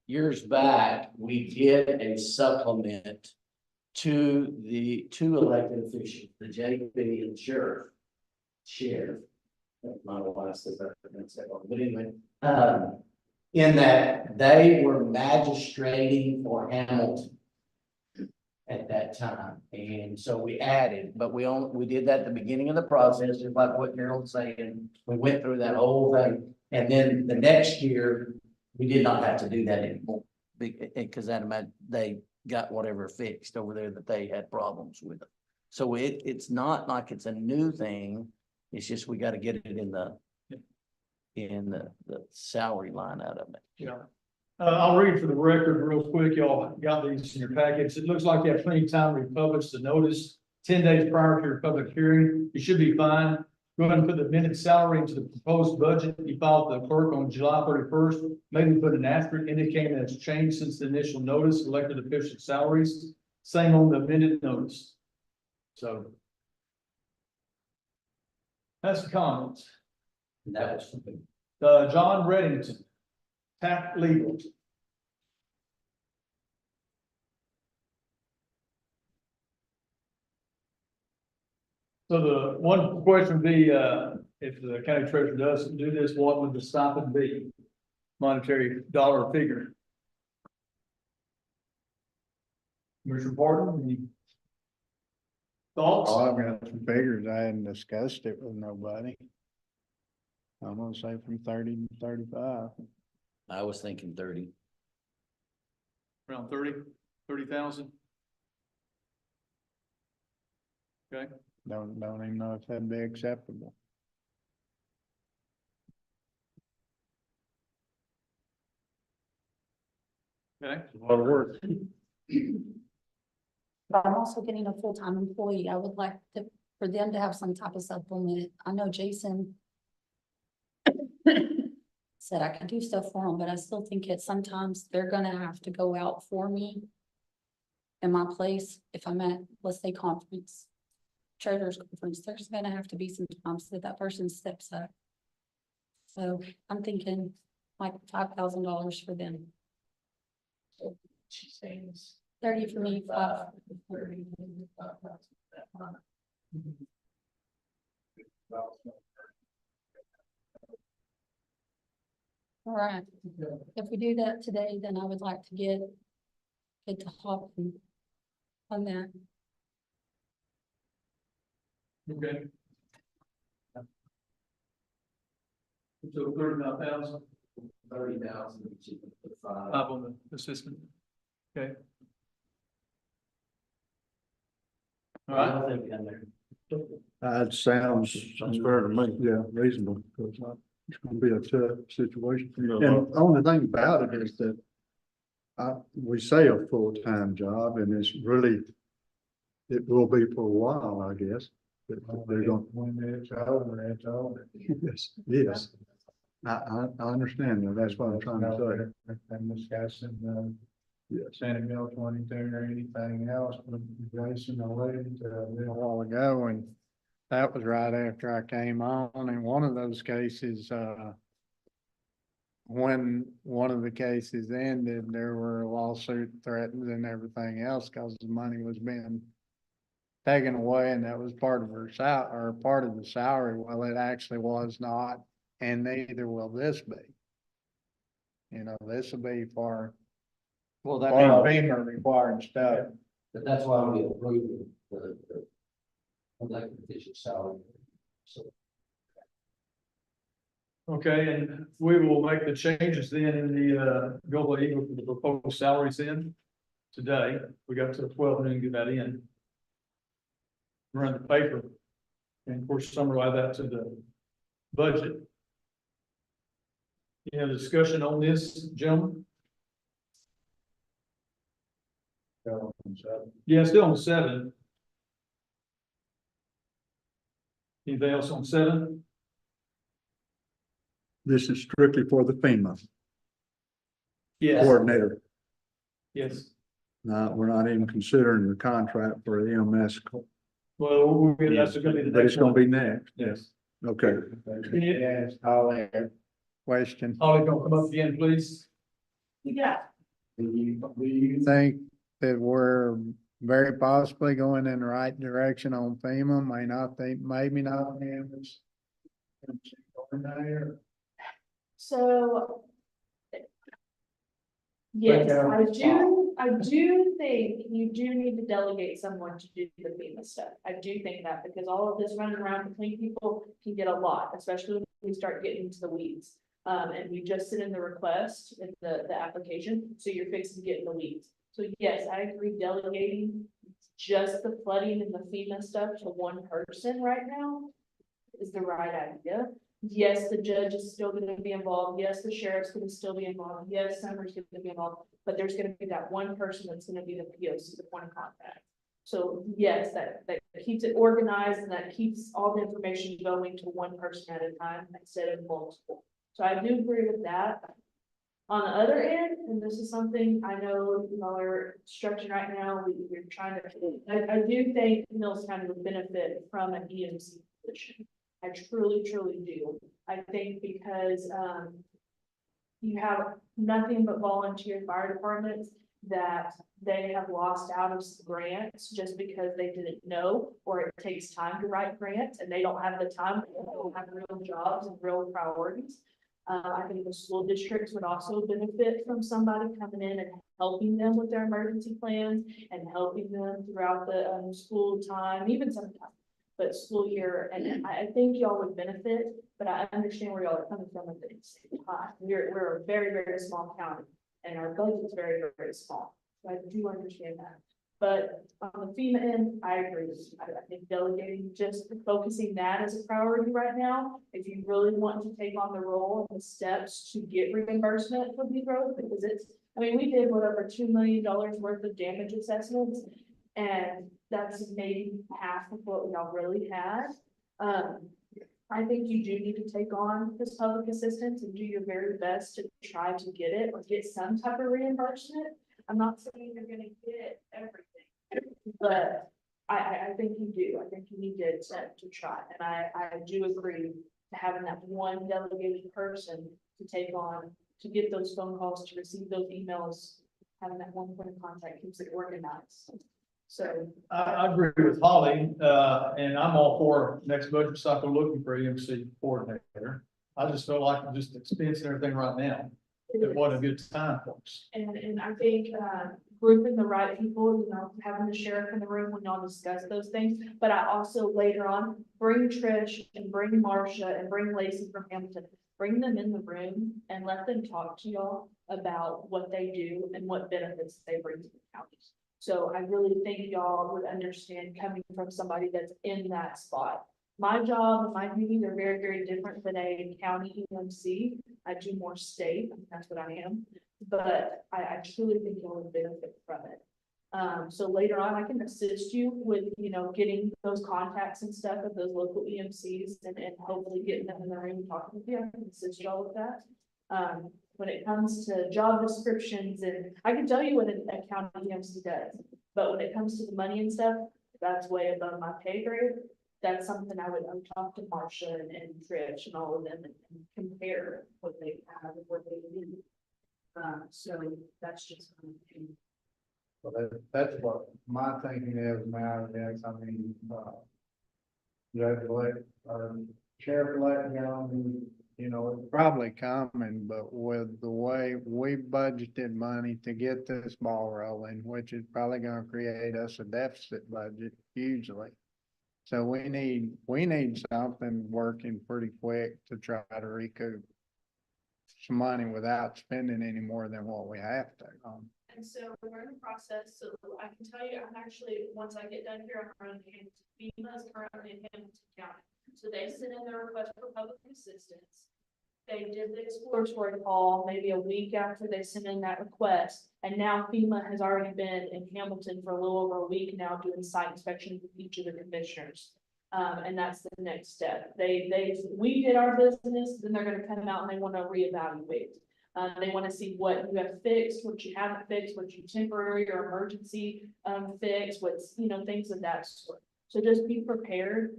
years back, we did a supplement to the two elected officials, the JP and the sheriff. My wife says that, but anyway, in that they were magistrating for Hamilton at that time. And so we added, but we did that at the beginning of the process, just like what Harold's saying. We went through that whole thing. And then the next year, we did not have to do that anymore. Because they got whatever fixed over there that they had problems with. So it's not like it's a new thing. It's just we got to get it in the salary line out of it. Yeah. I'll read for the record real quick. Y'all got these in your packets. It looks like you have plenty of time to republish the notice 10 days prior to your public hearing. You should be fine. Go ahead and put the amended salary into the proposed budget. You filed with the clerk on July 31st. Maybe put an asterisk indicating that it's changed since the initial notice, elected official salaries, same on the amended notice. So that's the comments. And that was John Reddington, TAC Legal. So the one question would be, if the county treasurer does do this, what would the stipend be? Monetary dollar figure. Commissioner Barton, any thoughts? Oh, I've got some figures. I hadn't discussed it with nobody. I'm gonna say from 30 to 35. I was thinking 30. Around 30,000. Okay. Don't even know if that'd be acceptable. Okay. A lot of work. But I'm also getting a full-time employee. I would like for them to have some type of supplement. I know Jason said I could do stuff for them, but I still think sometimes they're gonna have to go out for me in my place. If I'm at, let's say, treasurer's conference, there's gonna have to be some times that person steps up. So I'm thinking like $5,000 for them. She's saying this. 30 for me, 5. All right, if we do that today, then I would like to get to hop on that. Okay. So 39,000, 30,000, which is the five. five on the assistant. Okay. All right. I think in there. That sounds. Sounds fair to me. Yeah, reasonable, because it's gonna be a tough situation. Yeah. And the only thing about it is that we say a full-time job and it's really, it will be for a while, I guess. But they're gonna. When it's over, it's over. Yes, yes. I understand that. That's what I'm trying to say. I'm discussing, Yes. Senate Bill 22 or anything else, but Jason alluded to a little while ago, and that was right after I came on, in one of those cases, when one of the cases ended, there were lawsuit threats and everything else, because the money was being taken away, and that was part of her or part of the salary. Well, it actually was not, and neither will this be. You know, this will be for Well, FEMA required stuff. but that's why we approved the elected official salary. So Okay, and we will make the changes then in the Global Eagle for the proposed salaries in today. We got to 12 noon, get that in. Run the paper. And of course, summarize that to the budget. Any other discussion on this, gentlemen? Yeah, still on 7. Anything else on 7? This is strictly for the FEMA Yes, coordinator. yes. We're not even considering the contract for the EMS. Well, that's gonna be the But next it's gonna one. be next. Yes. Okay. Yes, all that question. Ollie, don't come up again, please. Yeah. Do you think that we're very possibly going in the right direction on FEMA? May not think, maybe not. So. Yes, I do think you do need to delegate someone to do the FEMA stuff. I do think that, because all of this running around between people can get a lot, especially when we start getting into the weeds. And we just sent in the request in the application, so you're fixing to get in the weeds. So yes, I agree, delegating just the flooding and the FEMA stuff to one person right now is the right idea. Yes, the judge is still gonna be involved. Yes, the sheriff's gonna still be involved. Yes, Summer's gonna be involved, but there's gonna be that one person that's gonna be the POC, the point of contact. So yes, that keeps it organized, and that keeps all the information going to one person at a time instead of multiple. So I do agree with that. On the other end, and this is something I know y'all are structured right now, we're trying to, I do think Mills County would benefit from an EMC position. I truly do. I think because, you have nothing but volunteer fire departments that they have lost out of grants just because they didn't know, or it takes time to write grants and they don't have the time, they don't have real jobs and real priorities. I think the school districts would also benefit from somebody coming in and helping them with their emergency plans and helping them throughout the school time, even sometimes, but school year. And I think y'all would benefit, but I understand where y'all are coming from at the same time. We're a very small county, and our budget is very small. So I do understand that. But on the FEMA end, I agree. I think delegating, just focusing that as a priority right now, if you really want to take on the role and the steps to get reimbursement for the growth, because I mean, we did over $2 million worth of damage assessments, and that's maybe half of what y'all really had. I think you do need to take on this public assistance and do your very best to try to get it or get some type of reimbursement. I'm not saying you're gonna get everything, but I think you do. I think you need to try, and I do agree having that one delegated person to take on, to get those phone calls, to receive those emails, having that one point of contact keeps it organized. So. I agree with Holly, and I'm all for next budget cycle looking for EMC coordinator. I just feel like I'm just expensing everything right now. It wasn't a good time for us. And I think, grouping the right people, having the sheriff in the room when y'all discuss those things. But I also later on, bring Trish and bring Marcia and bring Lacey from Hamilton, bring them in the room and let them talk to y'all about what they do and what benefits they bring to the counties. So I really think y'all would understand coming from somebody that's in that spot. My job and my duties are very, very different than a county EMC. I do more state, that's what I am, but I truly think you'll would benefit from it. So later on, I can assist you with, getting those contacts and stuff of those local EMCs and hopefully getting them in the room and talking with you. I can assist y'all with that. When it comes to job descriptions, and I can tell you what a county EMC does, but when it comes to the money and stuff, that's way above my pay grade. That's something I would talk to Marcia and Trish and all of them and compare what they have and what they do. So that's just. Well, that's what my thinking is now, yes, I mean, judge-elect, or sheriff-elect, it's probably coming, but with the way we budgeted money to get this ball rolling, which is probably gonna create us a deficit budget hugely. So we need something working pretty quick to try to recoup some money without spending any more than what we have to. And so we're in the process, so I can tell you, I'm actually, once I get done here, I'm running FEMA is currently in Hamilton County. So they sent in their request for public assistance. They did the exploratory call maybe a week after they sent in that request. And now FEMA has already been in Hamilton for a little over a week now doing site inspections with each of the commissioners. And that's the next step. We did our business, then they're gonna come out and they wanna reevaluate. They want to see what you have fixed, what you haven't fixed, what you temporary or emergency fix, what's, things of that sort. So just be prepared.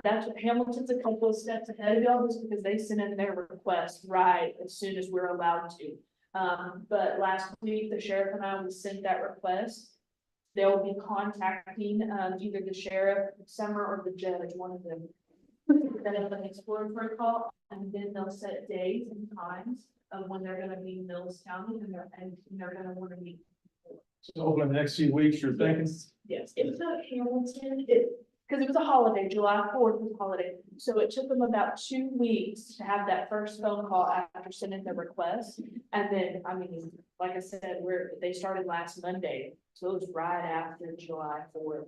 That's what Hamilton's a couple of steps ahead of y'all, just because they sent in their request right as soon as we're allowed to. But last week, the sheriff and I, we sent that request. They'll be contacting either the sheriff, Summer, or the judge, one of them. Then an exploratory call, and then they'll set days and times of when they're gonna be in Mills County and they're gonna wanna meet. So over the next few weeks, you're thinking? Yes, it took Hamilton, because it was a holiday, July 4th was a holiday. So it took them about 2 weeks to have that first phone call after sending the request. And then, like I said, they started last Monday. So it was right after July 4th.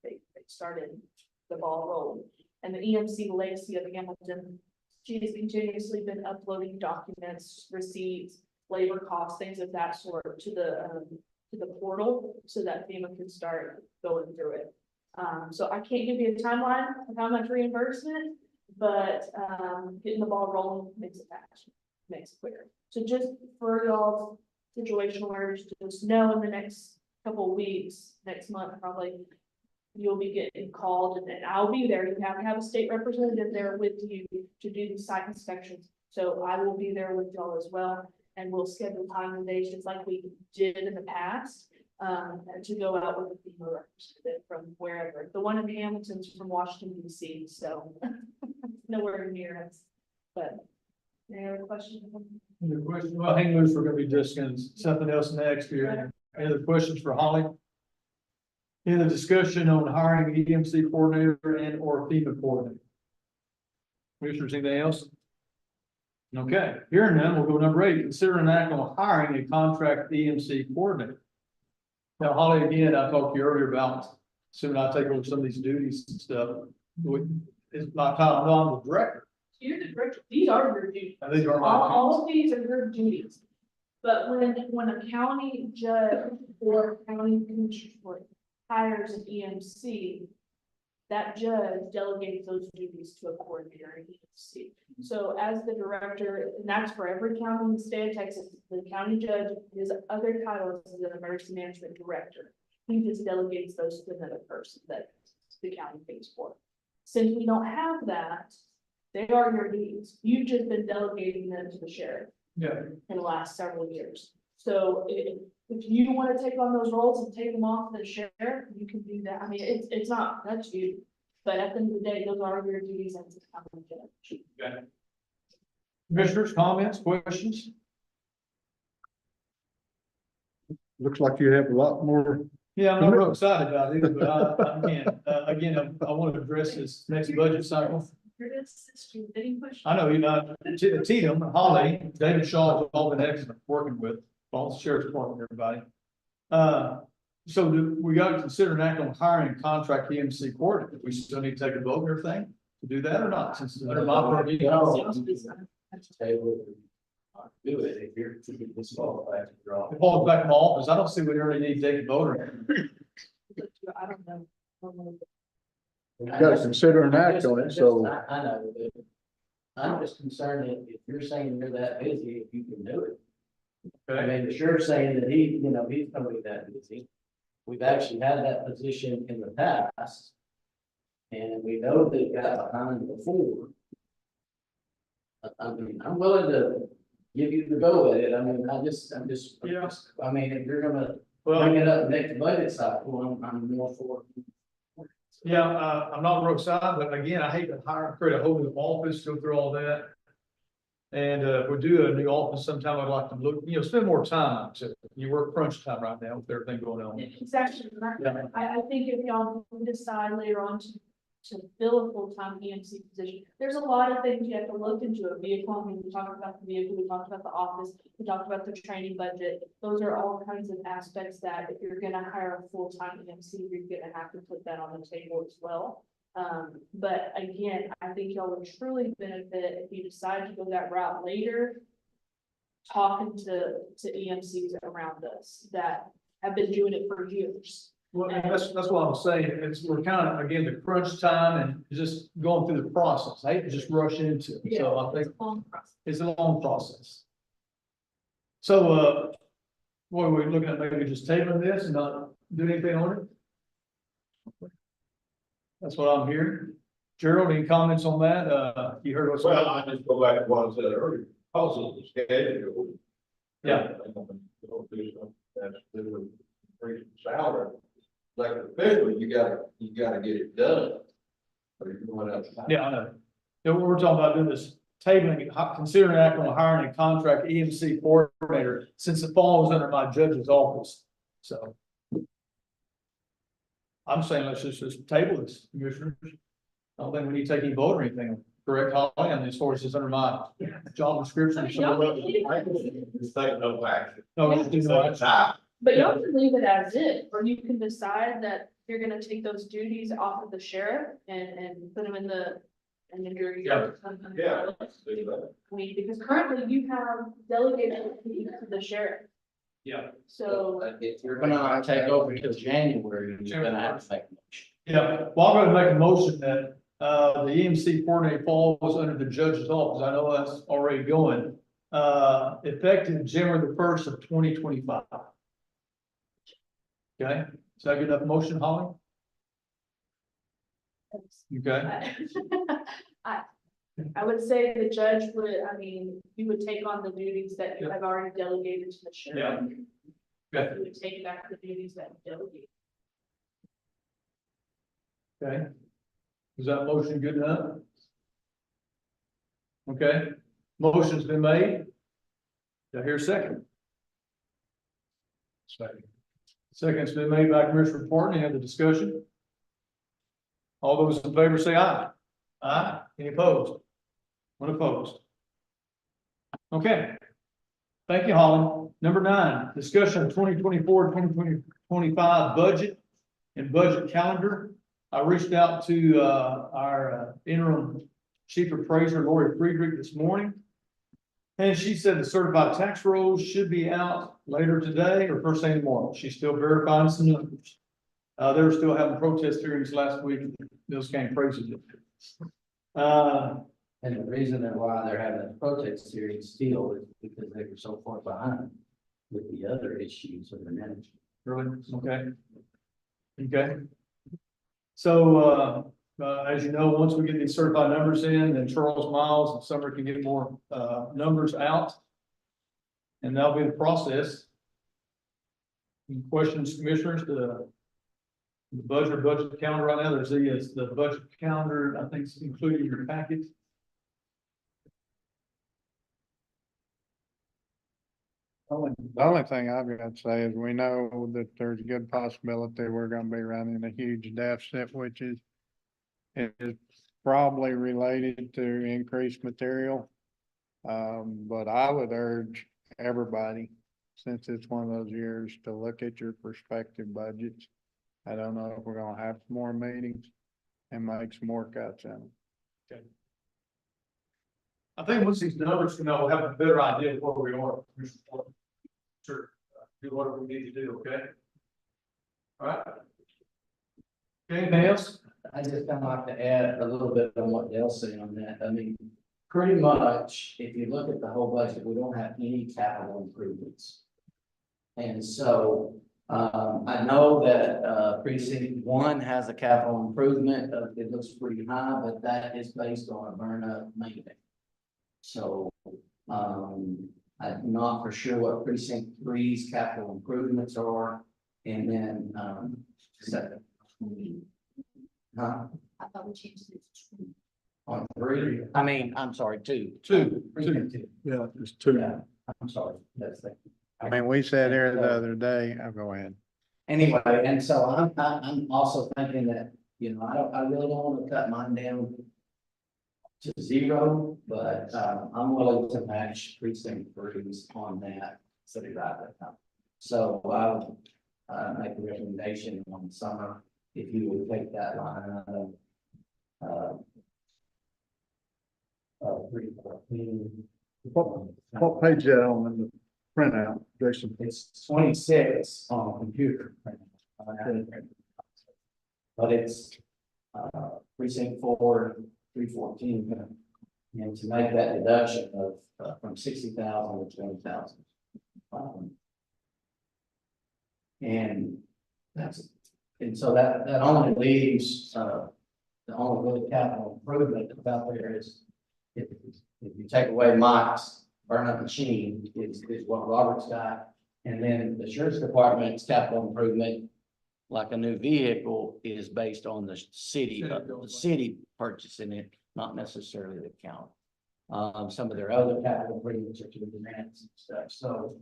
They started the ball rolling. And the EMC Lacey of Hamilton, she has continuously been uploading documents, receipts, labor costs, things of that sort to the portal so that FEMA can start going through it. So I can't give you a timeline of how much reimbursement, but getting the ball rolling makes it faster, makes it quicker. So just for y'all situational alerts, just know in the next couple of weeks, next month probably, you'll be getting called and I'll be there. You have to have a state representative there with you to do the site inspections. So I will be there with y'all as well. And we'll schedule time and days just like we did in the past to go out with the FEMA representative from wherever. The one in Hamilton's from Washington, D.C. So nowhere near us. But any other questions? The question, well, hang loose, we're gonna be discussing something else next here. Any other questions for Holly? In the discussion on hiring an EMC coordinator and or FEMA coordinator. Commissioners, anything else? Okay, here none, we'll go number 8, consider an act on hiring a contract EMC coordinator. Now, Holly, again, I talked to you earlier about, assuming I take over some of these duties and stuff, it's my time, I'm the director. You're the director. These are your duties. And these are my All of these are your duties. But when a county judge or county commissioner hires an EMC, that judge delegates those duties to a coordinator in EMC. So as the director, and that's for every county in the state of Texas, the county judge, his other title is an emergency management director. He just delegates those to another person that the county pays for. Since we don't have that, They are your duties. You've just been delegating them to the sheriff Yeah. in the last several years. So if you want to take on those roles and take them off the sheriff, you can do that. I mean, it's not, that's you. But at the end of the day, those are your duties as a county judge. Okay. Commissioners, comments, questions? Looks like you have a lot more. Yeah, I'm not real excited about it, but I want to address this next budget cycle. I know, Tatum, Holly, David Shaw has all been excellent working with, all the sheriff's department, everybody. So do we got to consider an act on hiring and contract EMC coordinator? We still need to take a vote and everything to do that or not, since it's under my purview? Table it. Do it if you're disqualified to draw. It falls back in my office. I don't see we really need to take a vote or anything. I don't know. You gotta consider an act on it, so. I know, but I'm just concerned that if you're saying you're that busy, if you can do it. I mean, the sheriff's saying that he's gonna be that busy. We've actually had that position in the past. And we know they got behind before. I mean, I'm willing to give you the go at it. I mean, I'm just, Yeah. I mean, if you're gonna Well, bring it up next budget cycle, I'm more for it. yeah, I'm not real excited, but again, I hate to hire, create a whole new office, go through all that. And if we do a new office sometime, I'd like to look, spend more time to, you work crunch time right now with everything going on. Exactly. Yeah. I think if y'all decide later on to fill a full-time EMC position, there's a lot of things you have to look into a vehicle. I mean, we talked about the vehicle, we talked about the office, we talked about the training budget. Those are all kinds of aspects that if you're gonna hire a full-time EMC, you're gonna have to put that on the table as well. But again, I think y'all would truly benefit if you decide to go that route later. Talking to EMCs around us that have been doing it for years. Well, and that's what I'm saying. We're kind of, again, the crunch time and just going through the process. I hate to just rush into it. So I think It's a long process. it's a long process. So, what are we looking at? Maybe just tabling this and not do anything on it? That's what I'm hearing. Gerald, any comments on that? You heard what's. Well, I just go back to what I said earlier, because of the schedule. Yeah. That's the increase in salary. Like officially, you gotta get it done. Or you're going out of time. Yeah, I know. Yeah, what we're talking about doing is tabling, considering act on hiring and contract EMC coordinator, since it falls under my judge's office. So. I'm saying let's just table this, commissioners. I don't think we need to take any vote or anything, correct, Holly? I mean, as far as it's under my job description. Just take no action. No, just do no action. But y'all can leave it as is, or you can decide that you're gonna take those duties off of the sheriff and put them in the, and then you're. Yeah. Let's do that. Because currently you have delegated duties to the sheriff, Yeah. so. If you're gonna take over till January, you're gonna have to make a motion. Yeah, well, I'm gonna make a motion that, the EMC coordinator falls under the judge's office. I know that's already going. Effective January the 1st of 2025. Okay, is that a good enough motion, Holly? Okay, I would say the judge would, I mean, you would take on the duties that you have already delegated to the sheriff. Yeah. You would take back the duties that you delegated. okay. Is that motion good enough? Okay, motion's been made. Do I hear a second? Second. Second's been made by Commissioner Parton. Any other discussion? All those in favor say aye. Aye. Any opposed? One opposed. Okay. Thank you, Holly. Number 9, discussion 2024-2025 budget and budget calendar. I reached out to our interim chief appraiser, Lori Friedrich, this morning. And she said the certified tax rolls should be out later today or first thing tomorrow. She's still verifying some numbers. They were still having protest hearings last week. Those came crazy. And the reason why they're having a protest hearing still is because they were so far behind with the other issues of the management. Really? Okay. Okay. So, As you know, once we get these certified numbers in, then Charles Miles and Summer can get more, numbers out. And that'll be the process. Any questions, commissioners, the budget calendar right now, there's the budget calendar, I think it's included in your packet. The only thing I've got to say is we know that there's a good possibility we're gonna be running a huge deficit, which is probably related to increased material. But I would urge everybody, since it's one of those years, to look at your prospective budgets. I don't know if we're gonna have some more meetings and make some more cuts in them. I think once these numbers, we'll have a better idea of where we are. Sure, do whatever we need to do, okay? All right. Anything else? I just kind of like to add a little bit on what Dale's saying on that. I mean, pretty much, if you look at the whole budget, we don't have any capital improvements. And so, I know that, precinct 1 has a capital improvement, it looks pretty high, but that is based on a burn up maintenance. So, I'm not for sure what precinct 3's capital improvements are, and then, second. Huh? I thought we changed it to 2. On 3, I mean, I'm sorry, 2. Precinct 2. Yeah, it's two. Yeah, I'm sorry, that's the. I mean, we said here the other day, I'll go ahead. Anyway, and so I'm also thinking that, I really don't want to cut mine down to 0, but, I'm willing to match precinct 3's on that city right now. So I would, make a recommendation on Summer, if you would take that line item. 314. What page is that on in the printout, Jason? It's 26 on a computer. But it's, precinct 4, 314. And to make that deduction of, from 60,000 to 20,000. And so that only leaves, the only really capital improvement about there is, if you take away Mike's burn up machine, is what Robert's got. And then the sheriff's department's capital improvement, like a new vehicle, is based on the city purchasing it, not necessarily the county. Some of their other capital improvements are to the grants and stuff, so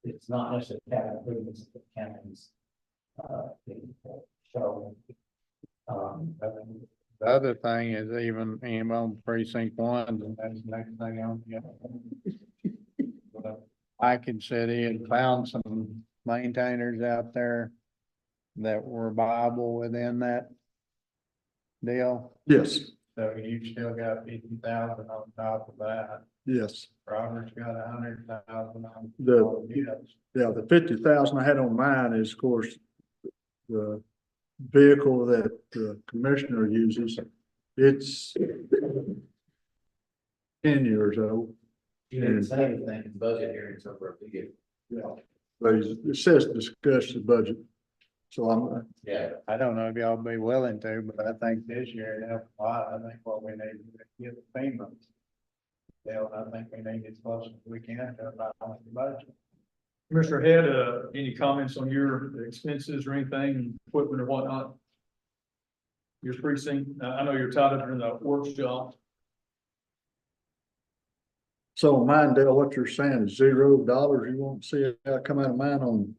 it's not necessarily capital improvements that the counties, so, The other thing is even on precinct 1, and that's the next thing on. I could sit in and found some maintainers out there that were viable within that deal. Yes, So you still got 50,000 on top of that. yes. Robert's got 100,000 on. The 50,000 I had on mine is, of course, the vehicle that the commissioner uses. It's 10 years old. you didn't say anything in budget hearings over a year. Yeah. But it says discuss the budget. So I'm, Yeah. I don't know if y'all be willing to, but I think this year it helped a lot. I think what we need to get the payments. Dale, I think we need as close as we can to about the budget. Commissioner Head, any comments on your expenses or anything, equipment or whatnot? Your precinct, I know you're tied up in the workshop. so mine, Dale, what you're saying is $0. You won't see it come out of mine on.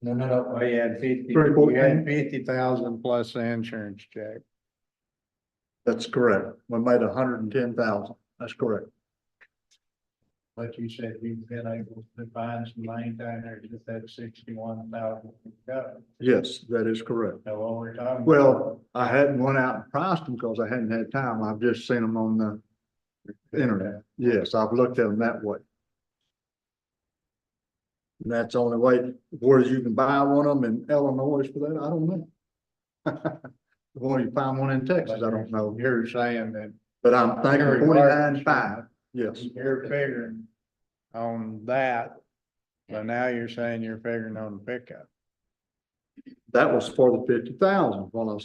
No. We had 50, Very we had 50,000 plus the insurance check. That's correct. We made 110,000. That's correct. But you said you've been able to find some maintainers that had 61,000 to go. Yes, that is correct. So what we're talking. Well, I hadn't went out and priced them because I hadn't had time. I've just seen them on the internet. Yes, I've looked at them that way. And that's the only way, where you can buy one of them in Illinois for that, I don't know. Where you find one in Texas, I don't know. You're saying that. But I'm thinking 29.5, yes. You're figuring on that, but now you're saying you're figuring on the pickup. That was for the 50,000, well,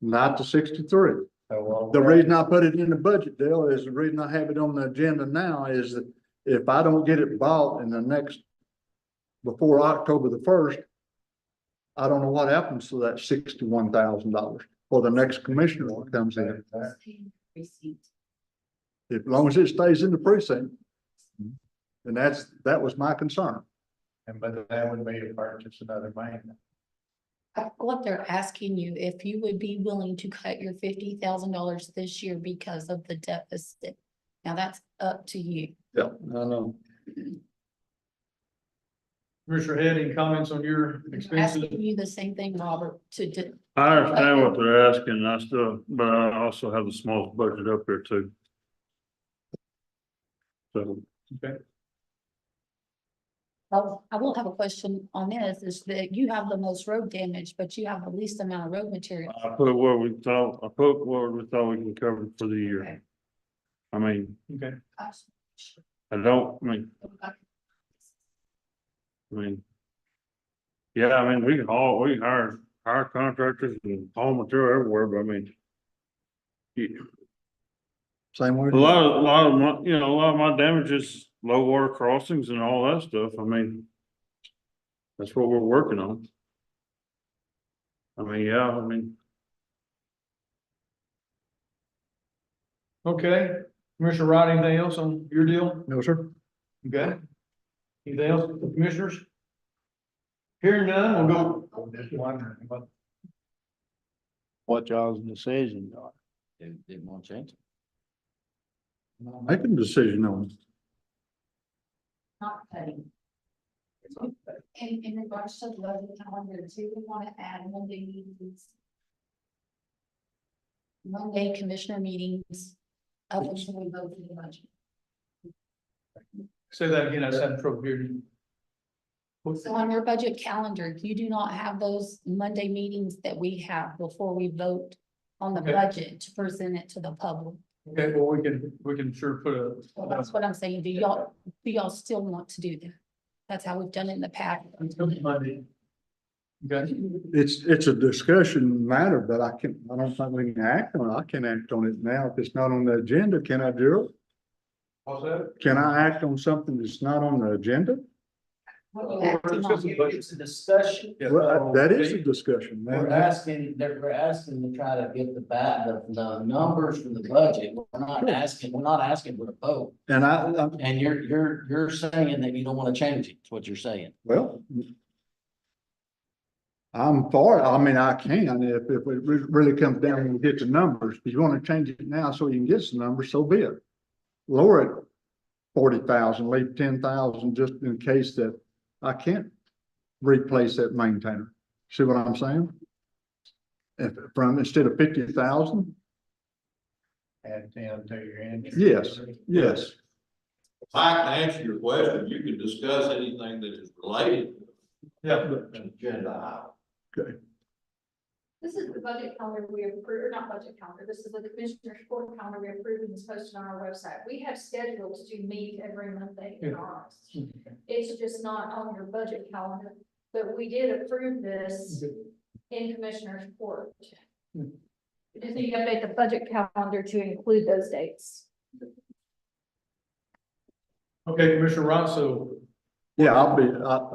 not the 63. The reason I put it in the budget deal is the reason I have it on the agenda now is that if I don't get it bought in the next, before October the 1st, I don't know what happens to that $61,000 for the next commissioner that comes in. As long as it stays in the precinct. And that was my concern. And but that would be to purchase another man. What they're asking you, if you would be willing to cut your $50,000 this year because of the deficit. Now that's up to you. Yeah, I know. Commissioner Head, any comments on your expenses? Asking you the same thing, Robert, to do. I understand what they're asking, I still, but I also have the smallest budget up here too. So, Okay. Oh, I will have a question on this, is that you have the most road damage, but you have the least amount of road material. I put where we thought we can cover for the year. Okay. I mean, Okay. I don't, yeah, I mean, we hire contractors and haul material everywhere, but I mean. Same way. A lot of my, a lot of my damage is low water crossings and all that stuff. I mean. That's what we're working on. I mean, yeah, I mean, Okay, Commissioner Wright, anything else on your deal? No, sir. Okay. Anything else, commissioners? Hearing none, we'll go. I'm just wondering what y'all's decision are. Didn't want to change it. Making a decision on it. Not cutting. In regards to the budget calendar, too, we want to add Monday meetings. Monday commissioner meetings up until we vote for the budget. Say that again, I was having trouble hearing you. So on your budget calendar, you do not have those Monday meetings that we have before we vote on the Okay. budget to present it to the public. Okay, well, we can sure put Well, that's what I'm saying. Do y'all still want to do that? That's how we've done it in the past. Monday. Okay, It's a discussion matter, but I don't think we can act on it. I can't act on it now. If it's not on the agenda, can I do it? what's that? Can I act on something that's not on the agenda? It's a discussion. Well, that is a discussion. We're asking to try to get the numbers from the budget. We're not asking for a vote. And And you're saying that you don't want to change it, is what you're saying. well, I'm for it. I mean, I can, if it really comes down and we get the numbers. If you want to change it now so you can get some numbers, so be it. Lower it 40,000, leave 10,000 just in case that I can't replace that maintainer. See what I'm saying? Instead of 50,000, Add 10 to your interest. yes. If I can answer your question, you can discuss anything that is related Yeah. to the agenda item. This is the budget calendar we approved, or not budget calendar, this is the commissioner's report calendar we approved and it's posted on our website. We have schedules to meet every Monday in August. It's just not on your budget calendar, but we did approve this in commissioner's report. We just need to update the budget calendar to include those dates. Okay, Commissioner Wright, so Yeah,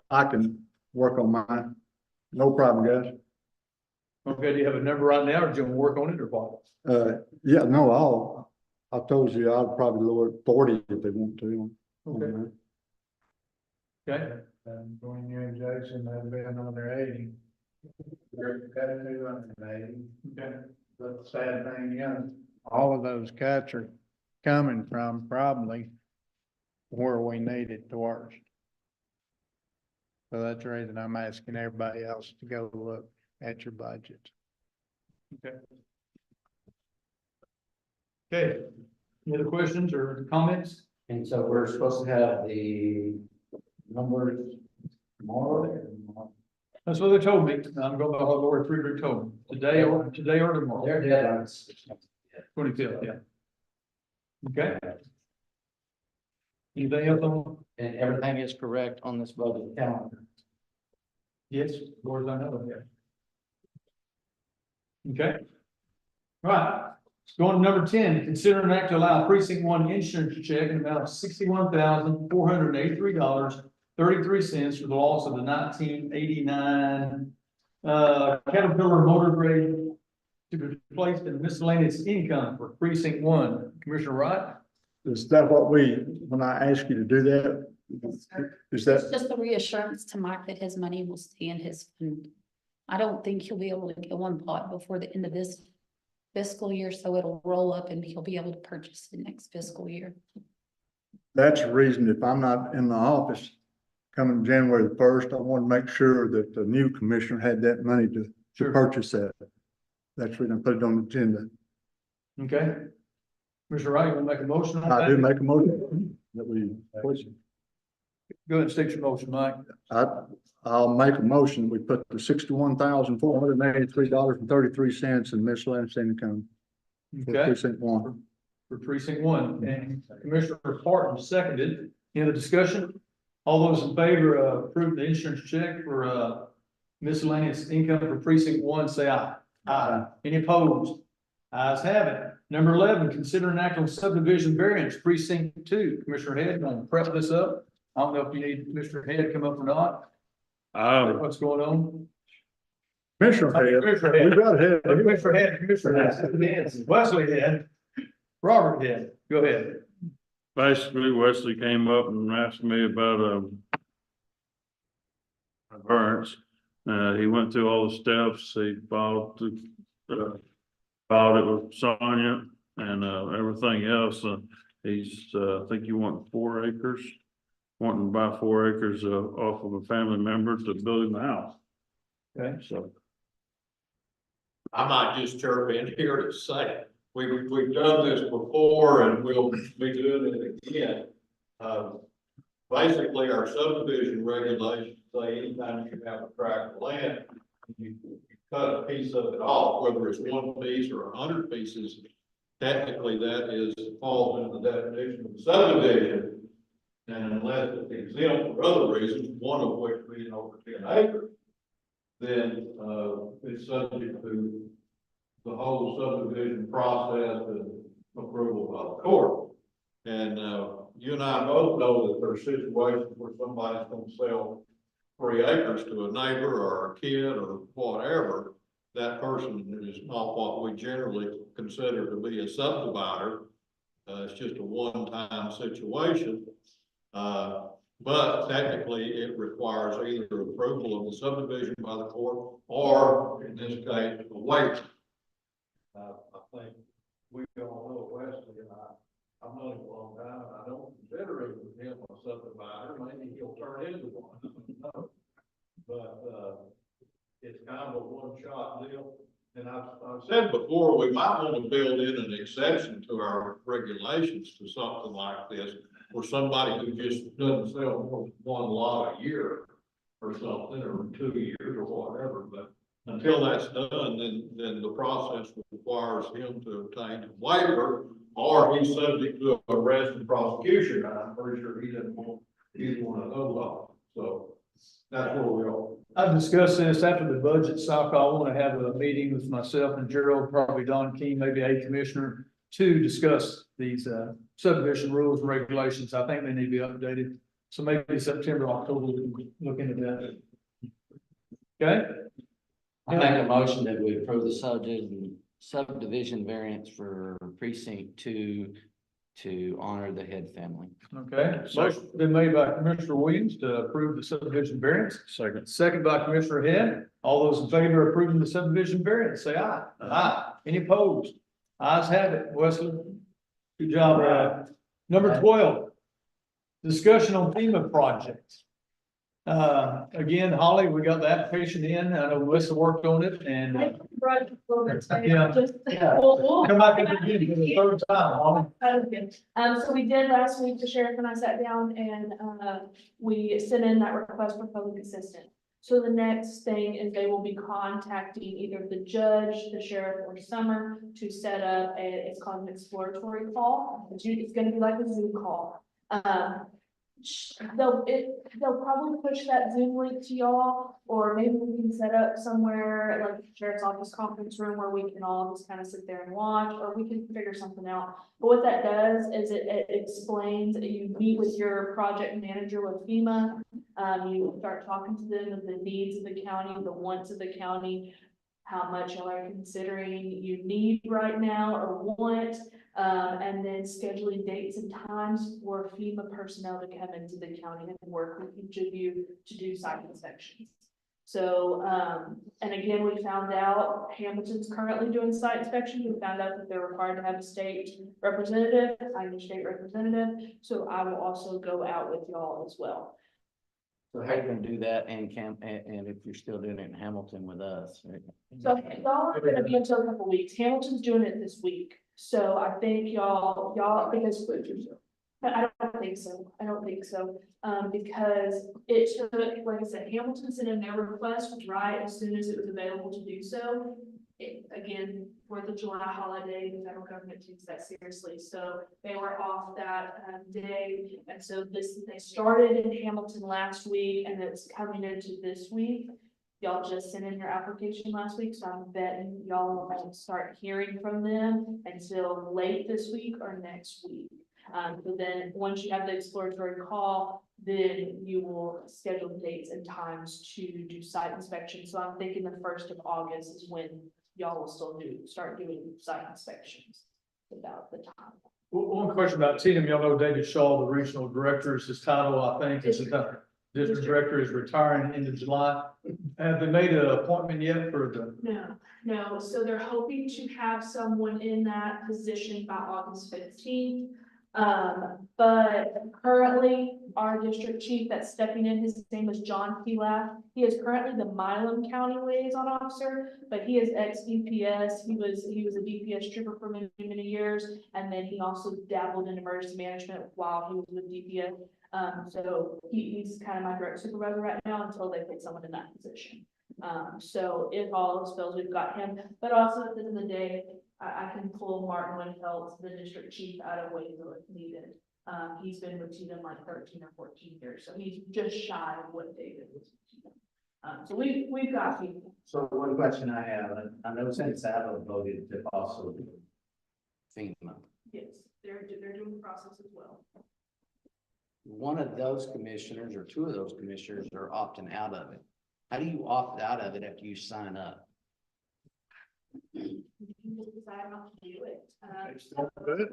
I can work on mine. No problem, guys. okay, do you have a number right now, or do you want to work on it, or what? Yeah, no, I told you I'd probably lower it 40 if they want to. Okay. Okay, Between you and Jason, that'd be another 80. We're cutting 280. okay. But the sad thing is, all of those cuts are coming from probably where we need it the worst. So that's the reason I'm asking everybody else to go look at your budget. Okay. Okay, any other questions or comments? And so we're supposed to have the numbers tomorrow. That's what they told me. I'm going by what Lord Friedrich told me, today or tomorrow. Their deadline's 25th, yeah. Okay. Anything else on? and everything is correct on this budget calendar. Yes, Lord, I know, yeah. Okay, Right, let's go on to number 10, consider an act to allow precinct 1 insurance check in the amount of $61,483.33 for the loss of the 1989 Caterpillar motor grade to be placed in miscellaneous income for precinct 1. Commissioner Wright? Is that when I ask you to do that, is It's that, just a reassurance to Mike that his money will stay in his fund. I don't think he'll be able to get one pot before the end of this fiscal year, so it'll roll up and he'll be able to purchase it next fiscal year. that's the reason if I'm not in the office coming January the 1st, I want to make sure that the new commissioner had that money to purchase that. That's when I put it on the agenda. Okay. Commissioner Wright, you want to make a motion on that? I do make a motion that we, Go ahead and state your motion, Mike. I'll make a motion, we put the $61,483.33 in miscellaneous income for Okay, precinct 1. for precinct 1, and Commissioner Parton seconded. Any other discussion? All those in favor of approving the insurance check for miscellaneous income for precinct 1, say aye. Aye. Any opposed? Ayes have it. Number 11, consider an act on subdivision variance precinct 2. Commissioner Head, I'm gonna prep this up. I don't know if you need Commissioner Head to come up or not. What's going on? Commissioner Head, Commissioner Head. we got ahead. Commissioner Head, Commissioner Head, Wesley Head, Robert Head, go ahead. Basically, Wesley came up and asked me about a variance. He went through all the steps, he filed it with Sonia and everything else. He's, I think you want 4 acres, wanting to buy 4 acres off of a family member to build him a house. Okay. So I might just chirp in here to say, we've done this before and we'll be doing it again. Basically, our subdivision regulations say anytime you have a tract of land, you cut a piece of it off, whether it's 1 piece or 100 pieces. Technically, that falls into the definition of subdivision. And unless it's exempt for other reasons, one of which being over 10 acres, then it's subject to the whole subdivision process and approval by the court. And you and I both know that there are situations where somebody's going to sell 3 acres to a neighbor or a kid or whatever. That person is not what we generally consider to be a subdivider. It's just a one-time situation. But technically, it requires either approval of the subdivision by the court or, in this case, a waiver. I think we all know Wesley and I've known him a long time, and I don't consider him a subdivider. Maybe he'll turn into one. I don't know. But it's kind of a one-shot deal. And I've said before, we might want to build in an exception to our regulations to something like this, for somebody who just doesn't sell more than 1 lot a year or something, or 2 years or whatever. But until that's done, then the process requires him to obtain a waiver, or he's subject to arrest and prosecution. I'm pretty sure he doesn't want either one of those off. So that's where we are. I've discussed this after the budget cycle. I want to have a meeting with myself and Gerald, probably Don King, maybe a commissioner, to discuss these subdivision rules and regulations. I think they need to be updated. So maybe September, October, we can look into that. Okay? I make a motion that we approve the subdivision variance for precinct 2 to honor the Head family. Okay, motion been made by Commissioner Williams to approve the subdivision variance. Second by Commissioner Head. All those in favor of approving the subdivision variance, say aye. Aye. Any opposed? Ayes have it. Wesley, good job. Number 12, discussion on FEMA projects. Again, Holly, we got the application in. I know Melissa worked on it and I brought it forward today. Yeah. Just- come back and review for the 3rd time, Holly. So we did last week, the sheriff and I sat down and we sent in that request for public assistance. So the next thing is they will be contacting either the judge, the sheriff, or Summer to set up it's called an exploratory call. It's gonna be like a Zoom call. They'll probably push that Zoom link to y'all, Or maybe we can set up somewhere like the sheriff's office conference room where we can all just kind of sit there and watch, or we can figure something out. But what that does is it explains, you meet with your project manager with FEMA. You start talking to them of the needs of the county, the wants of the county, how much y'all are considering you need right now or want, and then scheduling dates and times for FEMA personnel to come into the county and work with each of you to do site inspections. So, and again, we found out Hamilton's currently doing site inspections. We found out that they're required to have a state representative, I'm a state representative, so I will also go out with y'all as well. So how you gonna do that and if you're still doing it in Hamilton with us, right? So y'all are gonna be until a couple weeks. Hamilton's doing it this week. So I think y'all, because I don't think so. I don't think so. Because it took, like I said, Hamilton sent in their request right as soon as it was available to do so. Again, 4th of July holiday, the federal government takes that seriously. So they were off that day. And so they started in Hamilton last week and it's coming into this week. Y'all just sent in your application last week, so I'm betting y'all won't start hearing from them until late this week or next week. So then once you have the exploratory call, then you will schedule dates and times to do site inspections. So I'm thinking the 1st of August is when y'all will start doing site inspections about the time. One question about Tatum, y'all know David Shaw, the regional director, is his title, I think, is the district director is retiring into July. Have they made an appointment yet for the? No, so they're hoping to have someone in that position by August 15th. But currently our district chief that's stepping in, his name is John Pilaf. He is currently the Milam County liaison officer, but he is ex-DPS. He was a DPS trooper for many, many years. And then he also dabbled in emergency management while he was with DPS. So he's kind of my direct supervisor right now until they put someone in that position. So if all else fails, we've got him, but also at the end of the day, I can pull Martin Winfeld, the district chief, out of Waynesville if needed. He's been with TDM like 13 or 14 years, so he's just shy of what David was with TDM. So we've got people. So one question I have, I know since I've voted to also do FEMA. Yes, they're doing the process as well. One of those commissioners or two of those commissioners are opting out of it. How do you opt out of it after you sign up? You can just decide not to do it.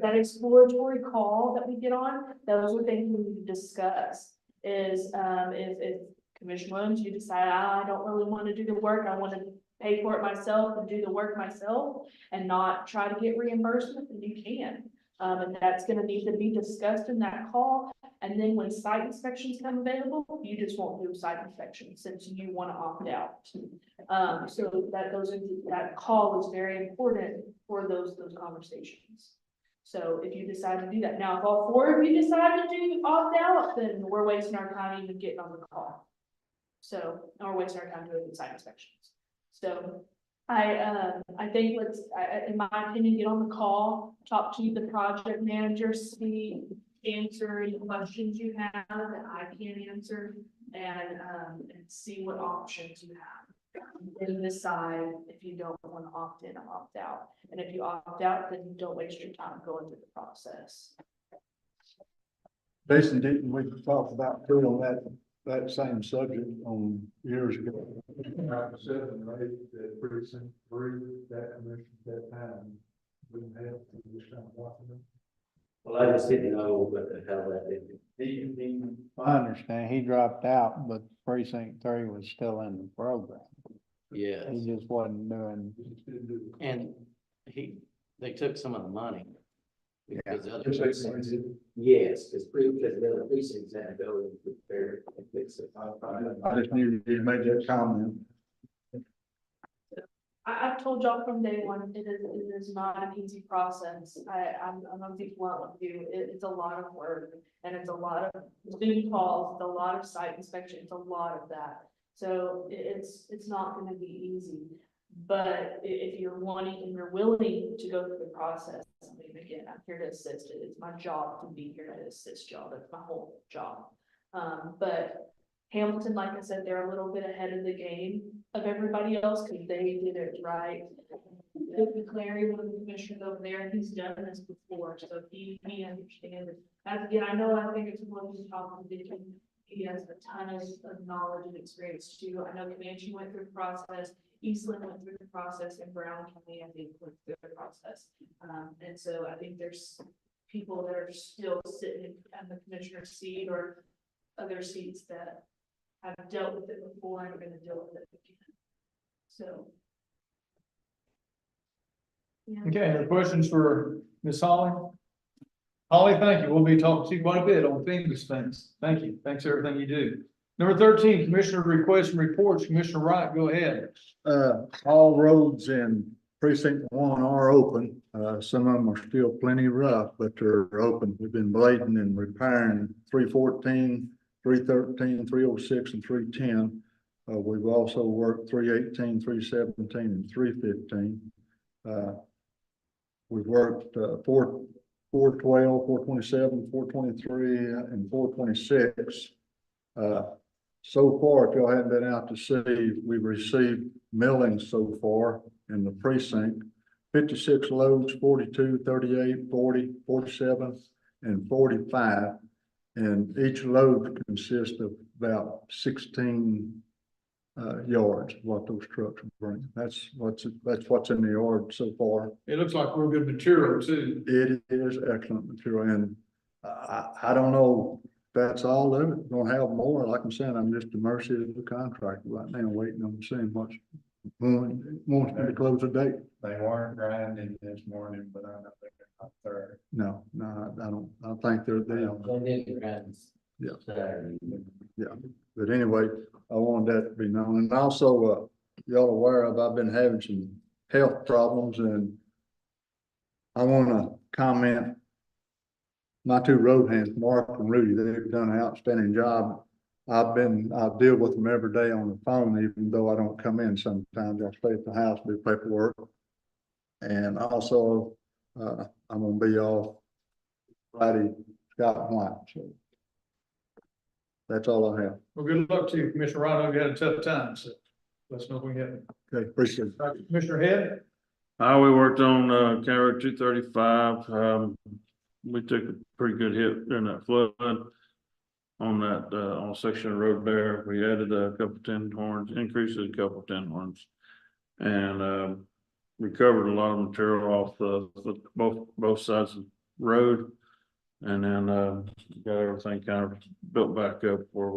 That exploratory call that we get on, those are things we need to discuss. Is if Commissioner Williams, you decide I don't really want to do the work, I want to pay for it myself and do the work myself and not try to get reimbursement, then you can. And that's going to need to be discussed in that call. And then when site inspections come available, you just won't do site inspections since you want to opt out. So that call is very important for those conversations. So if you decide to do that, now if all 4 of you decide to do opt out, then we're wasting our time even getting on the call. So, or wasting our time doing site inspections. So I think in my opinion, get on the call, talk to the project manager, see, answer any questions you have that I can't answer, and see what options you have. Then decide if you don't want to opt in or opt out. And if you opt out, then don't waste your time going through the process. Jason, didn't we talk about doing that same subject on years ago? 7 or 8, that precinct 3, that commission at that time wouldn't have to just kind of watch them. Well, I just didn't know what the hell that is. I understand, he dropped out, but precinct 3 was still in the program. Yes, He just wasn't doing. and they took some of the money. Because the other Just precincts, like- yes, because the other precincts had to go and prepare and fix it. I just knew you made that comment. I've told y'all from day one, it is not an easy process. I'm gonna be blunt with you. It's a lot of work and it's a lot of Zoom calls, it's a lot of site inspection, it's a lot of that. So it's not gonna be easy. But if you're wanting and you're willing to go through the process, I mean, again, I'm here to assist. It's my job to be here to assist y'all. That's my whole job. But Hamilton, like I said, they're a little bit ahead of the game of everybody else because they did it right. Clary, one of the commissioners over there, he's done this before, so he understands it. As again, I know, I think it's one he's talking to, he has a ton of knowledge and experience too. I know Comanche went through the process, Eastland went through the process, and Brown County, I think, went through the process. And so I think there's people that are still sitting in the commissioner's seat or other seats that have dealt with it before and are gonna deal with it again. So. Yeah. Okay, any questions for Ms. Holly? Holly, thank you. We'll be talking to you quite a bit on these things. Thank you. Thanks for everything you do. Number 13, Commissioner requests and reports. Commissioner Wright, go ahead. All roads in precinct 1 are open. Some of them are still plenty rough, but they're open. We've been blading and repairing 314, 313, 306, and 310. We've also worked 318, 317, and 315. We've worked 412, 427, 423, and 426. So far, if y'all haven't been out to see, we've received millings so far in the precinct. 56 loads, 42, 38, 40, 47, and 45. And each load consists of about 16 yards, what those trucks bring. That's what's in the yard so far. It looks like real good material too. It is excellent material, and I don't know if that's all of it. Gonna have more. Like I'm saying, I'm just at the mercy of the contractor right now, waiting on seeing what's wants me to close the date. They weren't grinding this morning, but I know they're not there. No, I think they're there. They did grants. Yeah. Saturday. Yeah, but anyway, I wanted that to be known, and also, y'all aware of, I've been having some health problems, and I wanna comment. My two road hands, Mark and Rudy, they've done an outstanding job. I deal with them every day on the phone, even though I don't come in sometimes. I stay at the house, do paperwork. And also, I'm gonna be off Friday, Scott White, so. That's all I have. Well, good luck to you, Commissioner Wright. I know you had a tough time, so let's know if we can help. Okay, appreciate it. Commissioner Head? We worked on, County Road 235. We took a pretty good hit during that flood on that, on a section of road there. We added a couple 10 horns, increased a couple 10 horns. And, recovered a lot of material off both sides of the road. And then, got everything kind of built back up where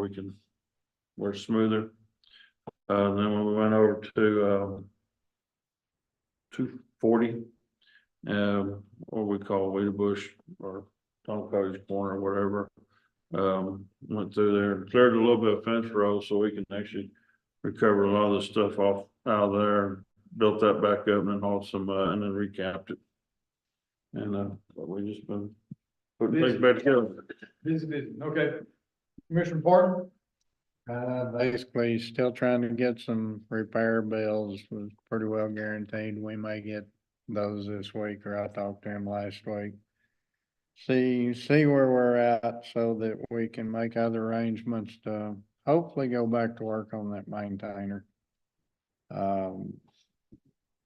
we're smoother. Then when we went over to, 240, what we call Weeder Bush or Tom Cottage Corner or whatever. Went through there and cleared a little bit of fence row so we can actually recover a lot of the stuff off out of there, built that back up and then hauled some, and then recapped it. And, we just been putting things back together. Busy. Okay. Commissioner Parton? Basically still trying to get some repair bills, was pretty well guaranteed we may get those this week, or I talked to him last week. See where we're at so that we can make other arrangements to hopefully go back to work on that maintainer.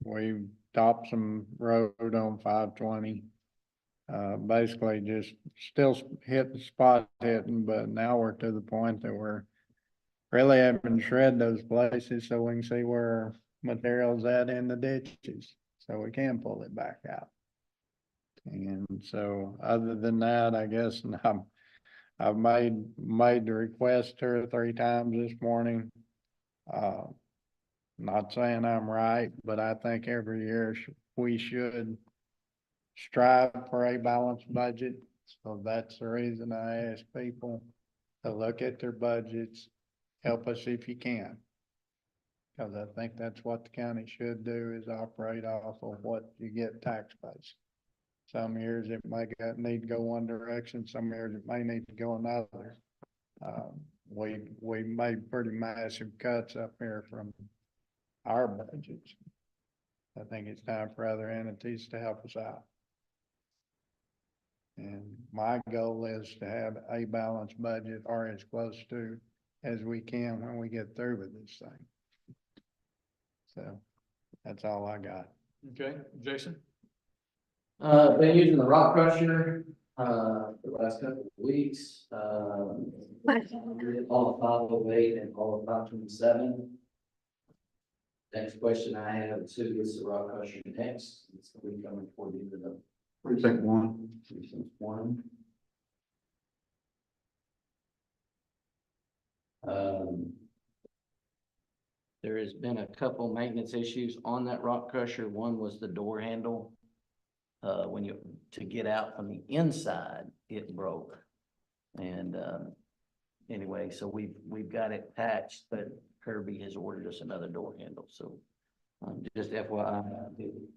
We topped some road on 520. Basically just still hitting spot hitting, but now we're to the point that we're really having to shred those places so we can see where material's at in the ditches, so we can pull it back out. And so other than that, I guess I've made the request 2 or 3 times this morning. Not saying I'm right, but I think every year we should strive for a balanced budget. So that's the reason I ask people to look at their budgets, help us if you can. Because I think that's what the county should do, is operate off of what you get tax base. Some years it might need to go one direction, some years it may need to go another. We made pretty massive cuts up here from our budgets. I think it's time for other entities to help us out. And my goal is to have a balanced budget or as close to as we can when we get through with this thing. So that's all I got. Okay, Jason? Been using the rock crusher, for the last couple of weeks, did all of 508 and all of 527. Next question I have is who gets the rock crusher next? It's going to be coming toward the end of the Precinct 1. precinct 1. There has been a couple maintenance issues on that rock crusher. One was the door handle. To get out from the inside, it broke. And, anyway, so we've got it patched, but Kirby has ordered us another door handle, so. Just FYI,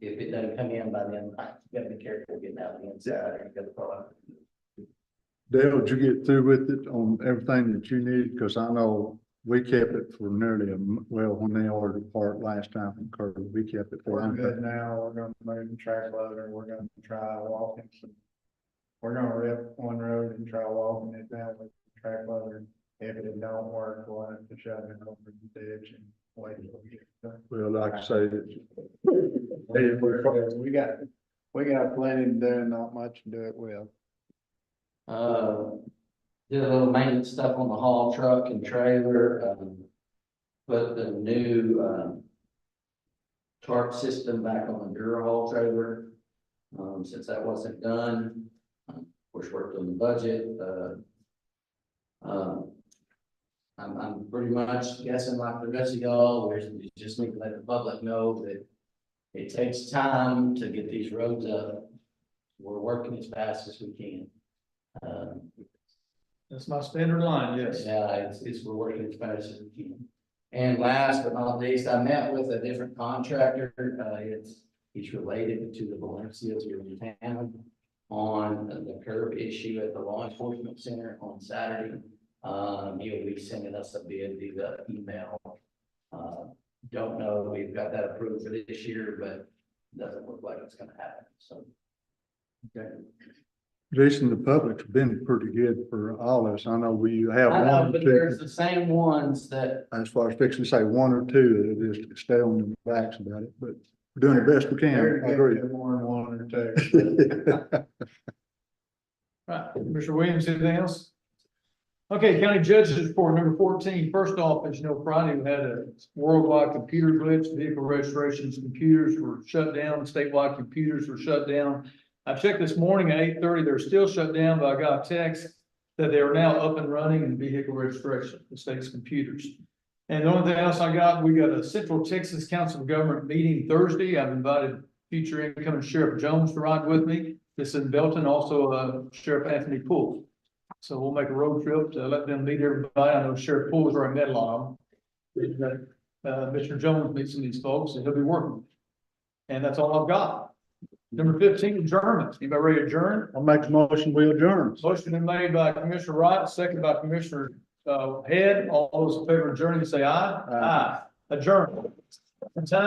if it doesn't come in by then, I gotta be careful getting out of the inside or you got a problem. Dale, did you get through with it on everything that you needed? Because I know we kept it for nearly well, when they ordered the part last time from Kirby, we kept it for. We're good now. We're gonna move the track loader. We're gonna try walking some. We're gonna rip one road and try walking it down with the track loader. If it don't work, we'll have to shut it over the ditch and wait till we get it done. Well, like I say, We got plenty to do, not much to do it with. Did a little maintenance stuff on the haul truck and trailer, put the new, tarp system back on the Dura haul trailer. Since that wasn't done, of course, worked on the budget, I'm pretty much guessing like the rest of y'all, we just need to let the public know that it takes time to get these roads up. We're working as fast as we can. That's my standard line, yes. Yeah, we're working as fast as we can. And last but not least, I met with a different contractor. He's related to the Valencias here in town on the curb issue at the law enforcement center on Saturday. He'll be sending us a bid via email. Don't know if we've got that approved for this year, but it doesn't look like it's gonna happen, so. Okay. Jason, the public's been pretty good for all of us. I know we have I know, one or but two. there's the same ones that, As far as fixing to say one or two that just stay on their backs about it, but we're doing the best we can. I agree. More than one or two. Right, Mr. Williams, anything else? Okay, county judges report number 14. First off, as you know, Friday we had a worldwide computer glitch. Vehicle registrations, computers were shut down. Statewide computers were shut down. I checked this morning at 8:30. They're still shut down, but I got a text that they are now up and running in vehicle registration, the state's computers. And the only thing else I got, we got a Central Texas Council of Government meeting Thursday. I've invited future incoming Sheriff Jones to ride with me. This is in Belton, also Sheriff Anthony Poole. So we'll make a road trip to let them meet everybody. I know Sheriff Poole's already met a lot of them. Mr. Jones meets some of these folks and he'll be working. And that's all I've got. Number 15, adjournment. Anybody ready to adjourn? I'll make the motion, we adjourn. Motion been made by Commissioner Wright, second by Commissioner Head. All those in favor of adjourning, say aye. Aye. Adjourn. Time.